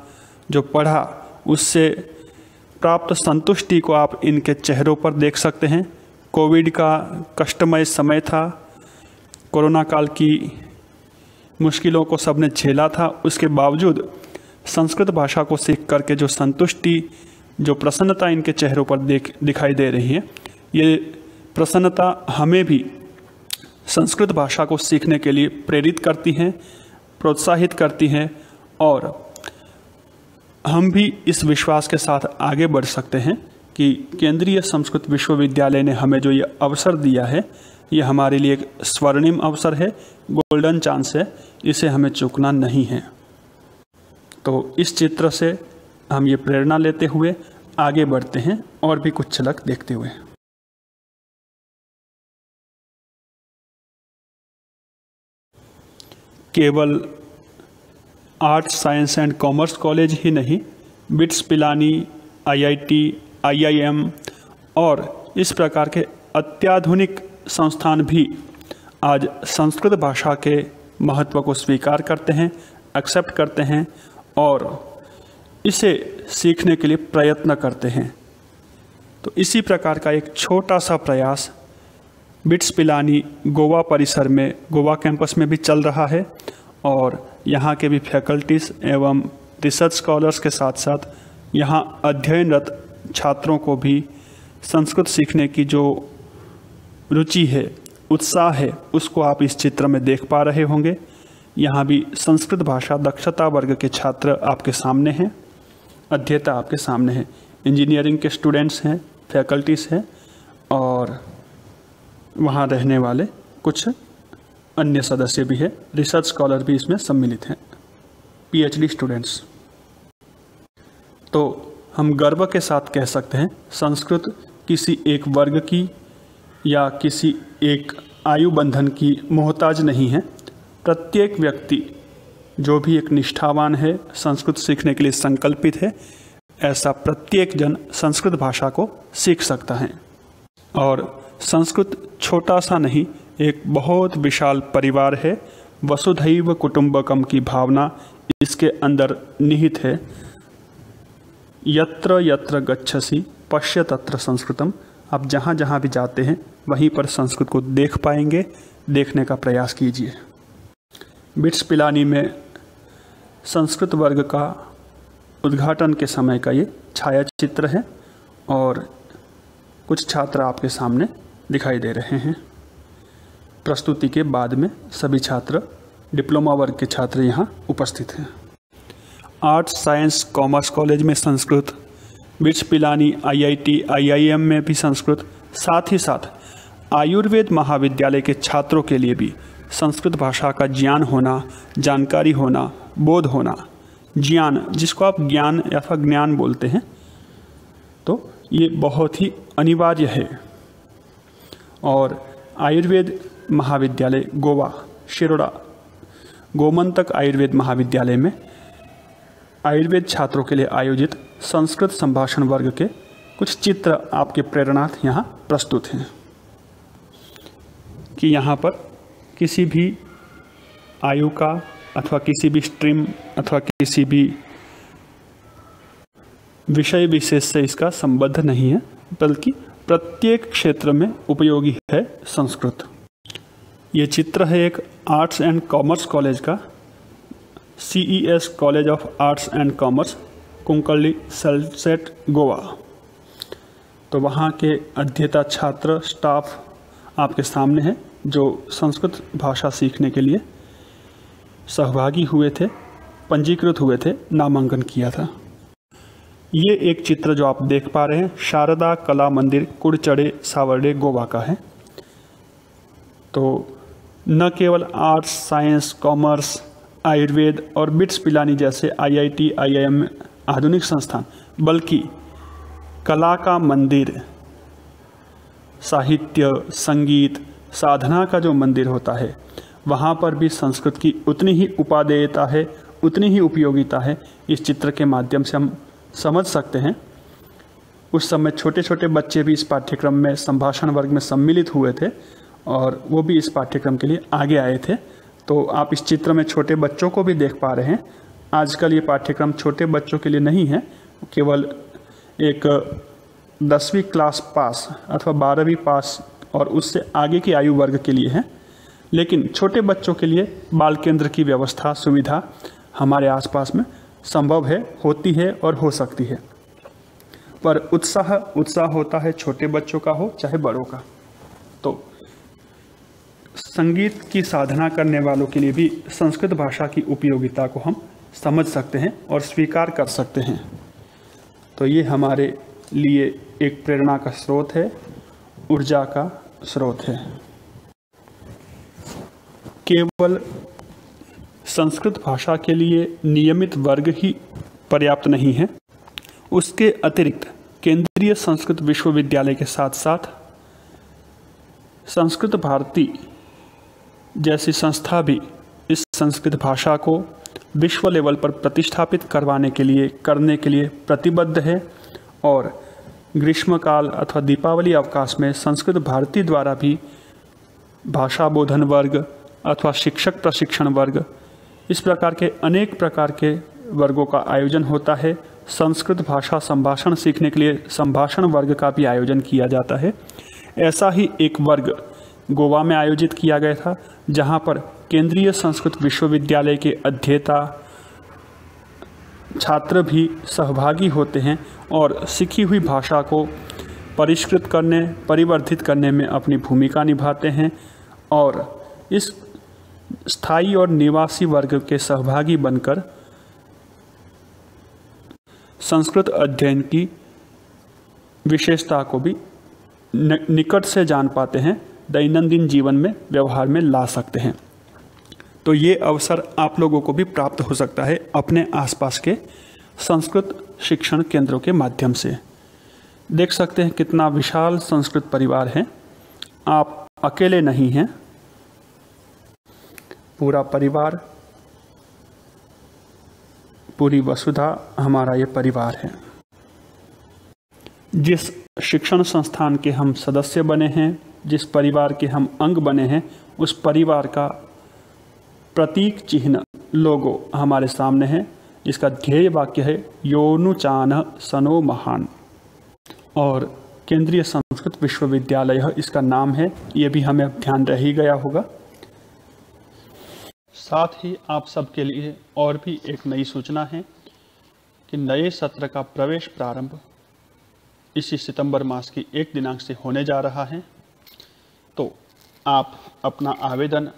जो पढ़ा, उससे प्राप्त संतुष्टि को आप इनके चेहरों पर देख सकते हैं। कोविड का कष्टमय समय था, कोरोना काल की मुश्किलों को सबने झेला था, उसके बावजूद संस्कृत भाषा को सीख करके जो संतुष्टि, जो प्रसन्नता इनके चेहरों पर दिखाई दे रही है, ये प्रसन्नता हमें भी संस्कृत भाषा को सीखने के लिए प्रेरित करती हैं, प्रोत्साहित करती हैं और हम भी इस विश्वास के साथ आगे बढ़ सकते हैं कि केंद्रीय संस्कृत विश्वविद्यालय ने हमें जो ये अवसर दिया है, ये हमारे लिए एक स्वर्णिम अवसर है, गोल्डन चांस है, इसे हमें चूकना नहीं है। तो इस चित्र से हम ये प्रेरणा लेते हुए आगे बढ़ते हैं और भी कुछ झलक देखते हुए। केवल arts, science and commerce college ही नहीं, बिट्स पिलानी, IIT, IIM और इस प्रकार के अत्याधुनिक संस्थान भी आज संस्कृत भाषा के महत्व को स्वीकार करते हैं, एक्सेप्ट करते हैं और इसे सीखने के लिए प्रयत्न करते हैं। तो इसी प्रकार का एक छोटा सा प्रयास बिट्स पिलानी गोवा परिसर में, गोवा कैंपस में भी चल रहा है और यहाँ के भी फैकल्टीज़ एवं रिसर्च स्कॉलर्स के साथ साथ यहाँ अध्ययनरत छात्रों को भी संस्कृत सीखने की जो रुचि है, उत्साह है, उसको आप इस चित्र में देख पा रहे होंगे। यहाँ भी संस्कृत भाषा दक्षता वर्ग के छात्र आपके सामने हैं, अध्येता आपके सामने हैं, इंजीनियरिंग के स्टूडेंट्स हैं, फैकल्टीज़ हैं और वहाँ रहने वाले कुछ अन्य सदस्य भी हैं, रिसर्च स्कॉलर भी इसमें सम्मिलित हैं, PhD स्टूडेंट्स। तो हम गर्व के साथ कह सकते हैं संस्कृत किसी एक वर्ग की या किसी एक आयु बंधन की मोहताज नहीं है। प्रत्येक व्यक्ति जो भी एक निष्ठावान है, संस्कृत सीखने के लिए संकल्पित है, ऐसा प्रत्येक जन संस्कृत भाषा को सीख सकता है। और संस्कृत छोटा सा नहीं, एक बहुत विशाल परिवार है। वसुधैव कुटुंबकम की भावना इसके अंदर निहित है। यत्र यत्र गच्छसि पश्य तत्र संस्कृतम। आप जहाँ जहाँ भी जाते हैं वहीं पर संस्कृत को देख पाएंगे, देखने का प्रयास कीजिए। बिट्स पिलानी में संस्कृत वर्ग का उद्घाटन के समय का ये छायाचित्र है और कुछ छात्र आपके सामने दिखाई दे रहे हैं। प्रस्तुति के बाद में सभी छात्र, डिप्लोमा वर्ग के छात्र यहाँ उपस्थित हैं। आर्ट्स, साइंस, कॉमर्स कॉलेज में Sanskrit, bits Pilani IIT, IIM में भी संस्कृत, साथ ही साथ आयुर्वेद महाविद्यालय के छात्रों के लिए भी संस्कृत भाषा का ज्ञान होना, जानकारी होना, बोध होना, ज्ञान जिसको आप ज्ञान या फिर ज्ञान बोलते हैं, तो ये बहुत ही अनिवार्य है। और आयुर्वेद महाविद्यालय गोवा, शिरोडा, गोमंतक आयुर्वेद महाविद्यालय में आयुर्वेद छात्रों के लिए आयोजित संस्कृत संभाषण वर्ग के कुछ चित्र आपके प्रेरणार्थ यहाँ प्रस्तुत हैं कि यहाँ पर किसी भी आयु का अथवा किसी भी स्ट्रीम अथवा किसी भी विषय विशेष से इसका संबंध नहीं है, बल्कि प्रत्येक क्षेत्र में उपयोगी है संस्कृत। ये चित्र है एक आर्ट्स एंड कॉमर्स कॉलेज का, CES college of arts and commerce, Cuncolim, Salcete, Goa. तो वहाँ के अध्येता छात्र, स्टाफ आपके सामने है जो संस्कृत भाषा सीखने के लिए सहभागी हुए थे, पंजीकृत हुए थे, नामांकन किया था। ये एक चित्र जो आप देख पा रहे हैं शारदा कला मंदिर, कुड़चड़े, सावर्डे, गोवा का है। तो न केवल आर्ट्स, साइंस, कॉमर्स, आयुर्वेद और बिट्स पिलानी जैसे IIT, IIM आधुनिक संस्थान, बल्कि कला का मंदिर, साहित्य, संगीत, साधना का जो मंदिर होता है, वहाँ पर भी संस्कृत की उतनी ही उपादेयता है, उतनी ही उपयोगिता है। इस चित्र के माध्यम से हम समझ सकते हैं। उस समय छोटे छोटे बच्चे भी इस पाठ्यक्रम में संभाषण वर्ग में सम्मिलित हुए थे और वो भी इस पाठ्यक्रम के लिए आगे आए थे। तो आप इस चित्र में छोटे बच्चों को भी देख पा रहे हैं। आजकल ये पाठ्यक्रम छोटे बच्चों के लिए नहीं है, केवल एक 10वीं क्लास पास अथवा 12वीं पास और उससे आगे की आयु वर्ग के लिए है। लेकिन छोटे बच्चों के लिए बाल केंद्र की व्यवस्था, सुविधा हमारे आसपास में संभव है, होती है और हो सकती है। पर उत्साह होता है छोटे बच्चों का हो चाहे बड़ों का। तो संगीत की साधना करने वालों के लिए भी संस्कृत भाषा की उपयोगिता को हम समझ सकते हैं और स्वीकार कर सकते हैं। तो ये हमारे लिए एक प्रेरणा का स्रोत है, ऊर्जा का स्रोत है। केवल संस्कृत भाषा के लिए नियमित वर्ग ही पर्याप्त नहीं है, उसके अतिरिक्त केंद्रीय संस्कृत विश्वविद्यालय के साथ साथ संस्कृत भारती जैसी संस्था भी इस संस्कृत भाषा को विश्व लेवल पर प्रतिष्ठापित करने के लिए प्रतिबद्ध है। और ग्रीष्मकाल अथवा दीपावली अवकाश में संस्कृत भारती द्वारा भी भाषा बोधन वर्ग अथवा शिक्षक प्रशिक्षण वर्ग, इस प्रकार के अनेक प्रकार के वर्गों का आयोजन होता है। संस्कृत भाषा संभाषण सीखने के लिए संभाषण वर्ग का भी आयोजन किया जाता है। ऐसा ही एक वर्ग गोवा में आयोजित किया गया था, जहां पर केंद्रीय संस्कृत विश्वविद्यालय के अध्येता छात्र भी सहभागी होते हैं और सीखी हुई भाषा को परिष्कृत करने, परिवर्धित करने में अपनी भूमिका निभाते हैं और इस स्थायी और निवासी वर्ग के सहभागी बनकर संस्कृत अध्ययन की विशेषता को भी निकट से जान पाते हैं, दैनंदिन जीवन में व्यवहार में ला सकते हैं। तो ये अवसर आप लोगों को भी प्राप्त हो सकता है अपने आसपास के संस्कृत शिक्षण केंद्रों के माध्यम से। देख सकते हैं कितना विशाल संस्कृत परिवार है। आप अकेले नहीं हैं, पूरा परिवार, पूरी वसुधा हमारा ये परिवार है। जिस शिक्षण संस्थान के हम सदस्य बने हैं, जिस परिवार के हम अंग बने हैं, उस परिवार का प्रतीक चिन्ह लोगो हमारे सामने है, जिसका ध्येय वाक्य है योनुचान सनो महान। और केंद्रीय संस्कृत विश्वविद्यालय इसका नाम है, ये भी हमें अब ध्यान रह ही गया होगा। साथ ही आप सबके लिए और भी एक नई सूचना है कि नए सत्र का प्रवेश प्रारंभ इसी सितंबर मास की 1 दिनांक से होने जा रहा है। तो आप अपना आवेदन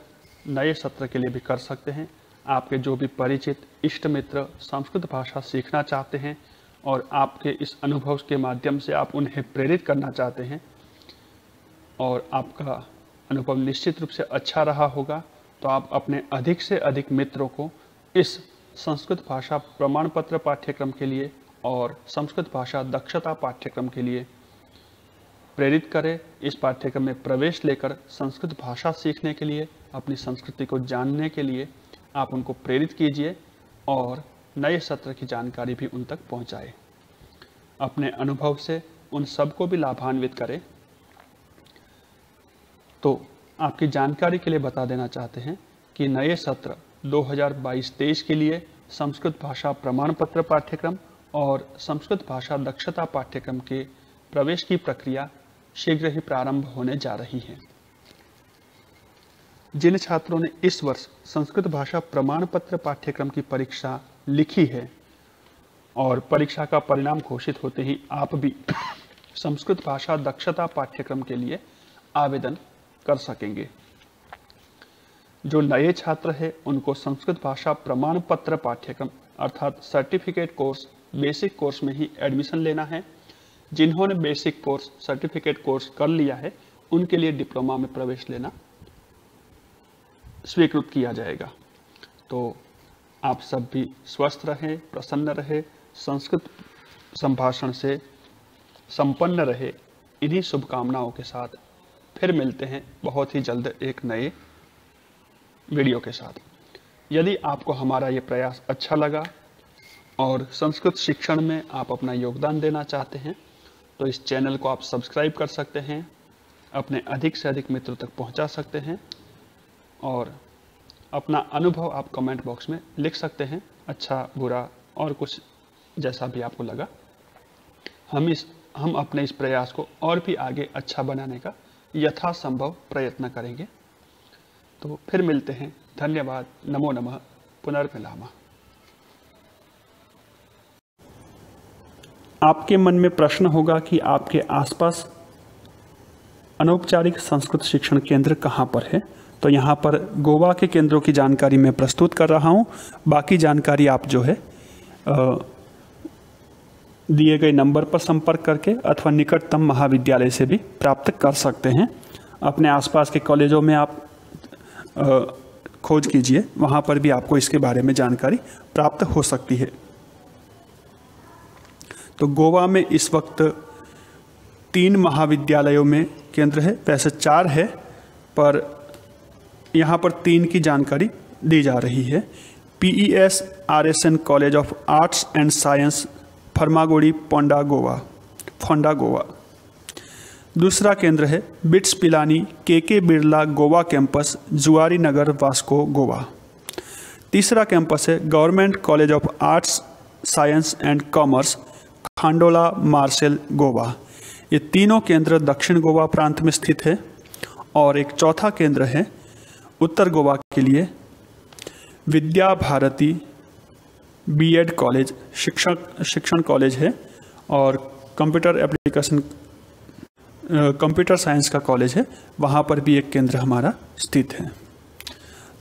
नए सत्र के लिए भी कर सकते हैं। आपके जो भी परिचित इष्ट मित्र संस्कृत भाषा सीखना चाहते हैं और आपके इस अनुभव के माध्यम से आप उन्हें प्रेरित करना चाहते हैं और आपका अनुभव निश्चित रूप से अच्छा रहा होगा, तो आप अपने अधिक से अधिक मित्रों को इस संस्कृत भाषा प्रमाण पत्र पाठ्यक्रम के लिए और संस्कृत भाषा दक्षता पाठ्यक्रम के लिए प्रेरित करें। इस पाठ्यक्रम में प्रवेश लेकर संस्कृत भाषा सीखने के लिए, अपनी संस्कृति को जानने के लिए आप उनको प्रेरित कीजिए और नए सत्र की जानकारी भी उन तक पहुंचाएं। अपने अनुभव से उन सबको भी लाभान्वित करें। तो आपकी जानकारी के लिए बता देना चाहते हैं कि नए सत्र 2022-23 के लिए संस्कृत भाषा प्रमाण पत्र पाठ्यक्रम और संस्कृत भाषा दक्षता पाठ्यक्रम के प्रवेश की प्रक्रिया शीघ्र ही प्रारंभ होने जा रही है। जिन छात्रों ने इस वर्ष संस्कृत भाषा प्रमाण पत्र पाठ्यक्रम की परीक्षा लिखी है और परीक्षा का परिणाम घोषित होते ही आप भी संस्कृत भाषा दक्षता पाठ्यक्रम के लिए आवेदन कर सकेंगे। जो नए छात्र हैं उनको संस्कृत भाषा प्रमाण पत्र पाठ्यक्रम अर्थात सर्टिफिकेट कोर्स बेसिक कोर्स में ही एडमिशन लेना है। जिन्होंने बेसिक कोर्स सर्टिफिकेट कोर्स कर लिया है उनके लिए डिप्लोमा में प्रवेश लेना स्वीकृत किया जाएगा। तो आप सब भी स्वस्थ रहें, प्रसन्न रहें, संस्कृत संभाषण से संपन्न रहे। इन्हीं शुभकामनाओं के साथ फिर मिलते हैं बहुत ही जल्द एक नए वीडियो के साथ। यदि आपको हमारा ये प्रयास अच्छा लगा और संस्कृत शिक्षण में आप अपना योगदान देना चाहते हैं तो इस चैनल को आप सब्सक्राइब कर सकते हैं, अपने अधिक से अधिक मित्रों तक पहुंचा सकते हैं और अपना अनुभव आप कमेंट बॉक्स में लिख सकते हैं, अच्छा बुरा और कुछ जैसा भी आपको लगा। हम अपने इस प्रयास को और भी आगे अच्छा बनाने का यथासंभव प्रयत्न करेंगे। तो फिर मिलते हैं। धन्यवाद। नमो नमः। पुनर्मिलामः। आपके मन में प्रश्न होगा कि आपके आसपास अनौपचारिक संस्कृत शिक्षण केंद्र कहाँ पर है। तो यहाँ पर गोवा के केंद्रों की जानकारी मैं प्रस्तुत कर रहा हूँ। बाकी जानकारी आप जो है दिए गए नंबर पर संपर्क करके अथवा निकटतम महाविद्यालय से भी प्राप्त कर सकते हैं। अपने आसपास के कॉलेजों में आप खोज कीजिए, वहाँ पर भी आपको इसके बारे में जानकारी प्राप्त हो सकती है। तो गोवा में इस वक्त 3 महाविद्यालयों में केंद्र है, वैसे 4 है पर यहाँ पर 3 की जानकारी दी जा रही है। PES RSN college of arts and science Farmagudi Ponda Goa. दूसरा केंद्र है BITS Pilani KK Birla Goa campus Zuari Nagar Vasco Goa. तीसरा कैंपस है government college of arts science and commerce Khandola Marcel Goa. ये तीनों केंद्र दक्षिण गोवा प्रांत में स्थित है। और एक चौथा केंद्र है उत्तर गोवा के लिए विद्या भारती B.Ed कॉलेज शिक्षण कॉलेज है और कंप्यूटर साइंस का कॉलेज है, वहाँ पर भी एक केंद्र हमारा स्थित है।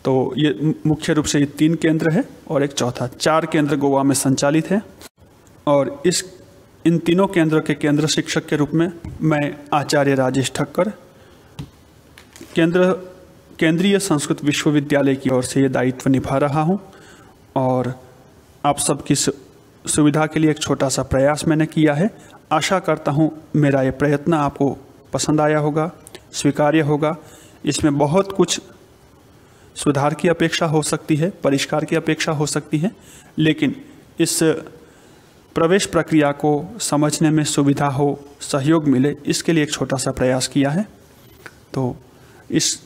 तो ये मुख्य रूप से ये 3 केंद्र है और एक चौथा, 4 केंद्र गोवा में संचालित है। और इन तीनों केंद्रों के केंद्र शिक्षक के रूप में मैं आचार्य राजेश ठक्कर केंद्रीय संस्कृत विश्वविद्यालय की ओर से ये दायित्व निभा रहा हूँ। और आप सबकी सुविधा के लिए एक छोटा सा प्रयास मैंने किया है। आशा करता हूँ मेरा ये प्रयत्न आपको पसंद आया होगा, स्वीकार्य होगा। इसमें बहुत कुछ सुधार की अपेक्षा हो सकती है, परिष्कार की अपेक्षा हो सकती है, लेकिन इस प्रवेश प्रक्रिया को समझने में सुविधा हो, सहयोग मिले, इसके लिए एक छोटा सा प्रयास किया है। तो इस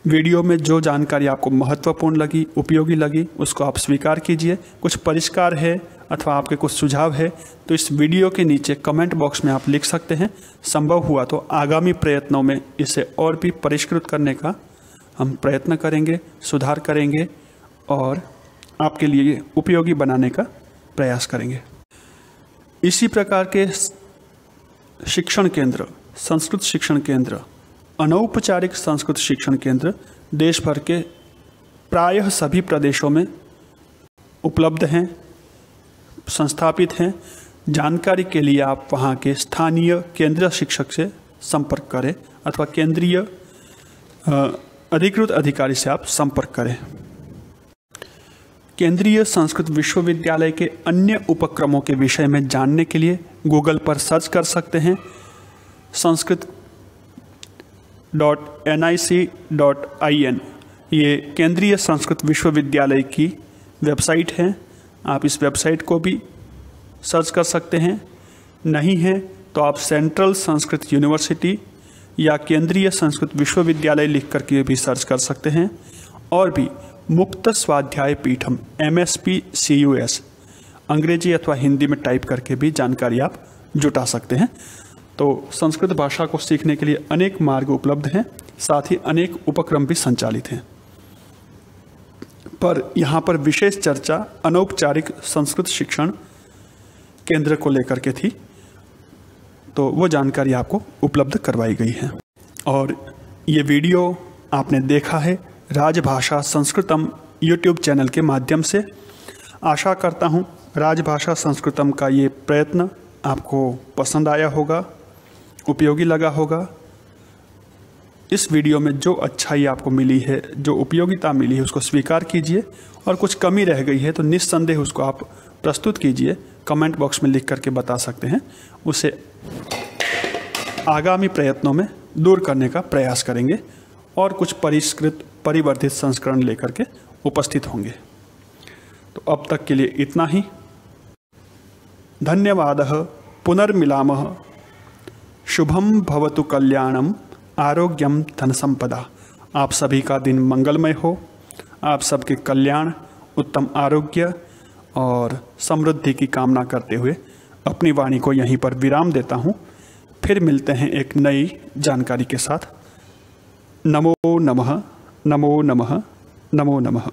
वीडियो में जो जानकारी आपको महत्वपूर्ण लगी, उपयोगी लगी, उसको आप स्वीकार कीजिए। कुछ परिष्कार है अथवा आपके कुछ सुझाव है तो इस वीडियो के नीचे कमेंट बॉक्स में आप लिख सकते हैं। संभव हुआ तो आगामी प्रयत्नों में इसे और भी परिष्कृत करने का हम प्रयत्न करेंगे, सुधार करेंगे और आपके लिए उपयोगी बनाने का प्रयास करेंगे। इसी प्रकार के शिक्षण केंद्र, संस्कृत शिक्षण केंद्र, अनौपचारिक संस्कृत शिक्षण केंद्र देश भर के प्रायः सभी प्रदेशों में उपलब्ध हैं, संस्थापित हैं। जानकारी के लिए आप वहाँ के स्थानीय केंद्रीय शिक्षक से संपर्क करें अथवा केंद्रीय अधिकृत अधिकारी से आप संपर्क करें। केंद्रीय संस्कृत विश्वविद्यालय के अन्य उपक्रमों के विषय में जानने के लिए गूगल पर सर्च कर सकते हैं। sanskrit.nic.in ये केंद्रीय संस्कृत विश्वविद्यालय की वेबसाइट है। आप इस वेबसाइट को भी सर्च कर सकते हैं। नहीं है तो आप सेंट्रल संस्कृत यूनिवर्सिटी या केंद्रीय संस्कृत विश्वविद्यालय लिख करके भी सर्च कर सकते हैं। और भी मुक्त स्वाध्याय पीठम MSP-CUS अंग्रेजी अथवा हिंदी में टाइप करके भी जानकारी आप जुटा सकते हैं। तो संस्कृत भाषा को सीखने के लिए अनेक मार्ग उपलब्ध हैं, साथ ही अनेक उपक्रम भी संचालित हैं। पर यहाँ पर विशेष चर्चा अनौपचारिक संस्कृत शिक्षण केंद्र को लेकर के थी, तो वो जानकारी आपको उपलब्ध करवाई गई है। और ये वीडियो आपने देखा है राजभाषा संस्कृतम यूट्यूब चैनल के माध्यम से। आशा करता हूँ राजभाषा संस्कृतम का ये प्रयत्न आपको पसंद आया होगा, उपयोगी लगा होगा। इस वीडियो में जो अच्छाई आपको मिली है, जो उपयोगिता मिली है, उसको स्वीकार कीजिए और कुछ कमी रह गई है तो निस्संदेह उसको आप प्रस्तुत कीजिए। कमेंट बॉक्स में लिख करके बता सकते हैं। उसे आगामी प्रयत्नों में दूर करने का प्रयास करेंगे और कुछ परिष्कृत परिवर्धित संस्करण लेकर के उपस्थित होंगे। तो अब तक के लिए इतना ही। धन्यवादः। पुनर्मिलामः। शुभम भवतु कल्याणम आरोग्यम धन संपदा। आप सभी का दिन मंगलमय हो। आप सबके कल्याण, उत्तम आरोग्य और समृद्धि की कामना करते हुए अपनी वाणी को यहीं पर विराम देता हूँ। फिर मिलते हैं एक नई जानकारी के साथ। नमो नमः, नमो नमः, नमो नमः।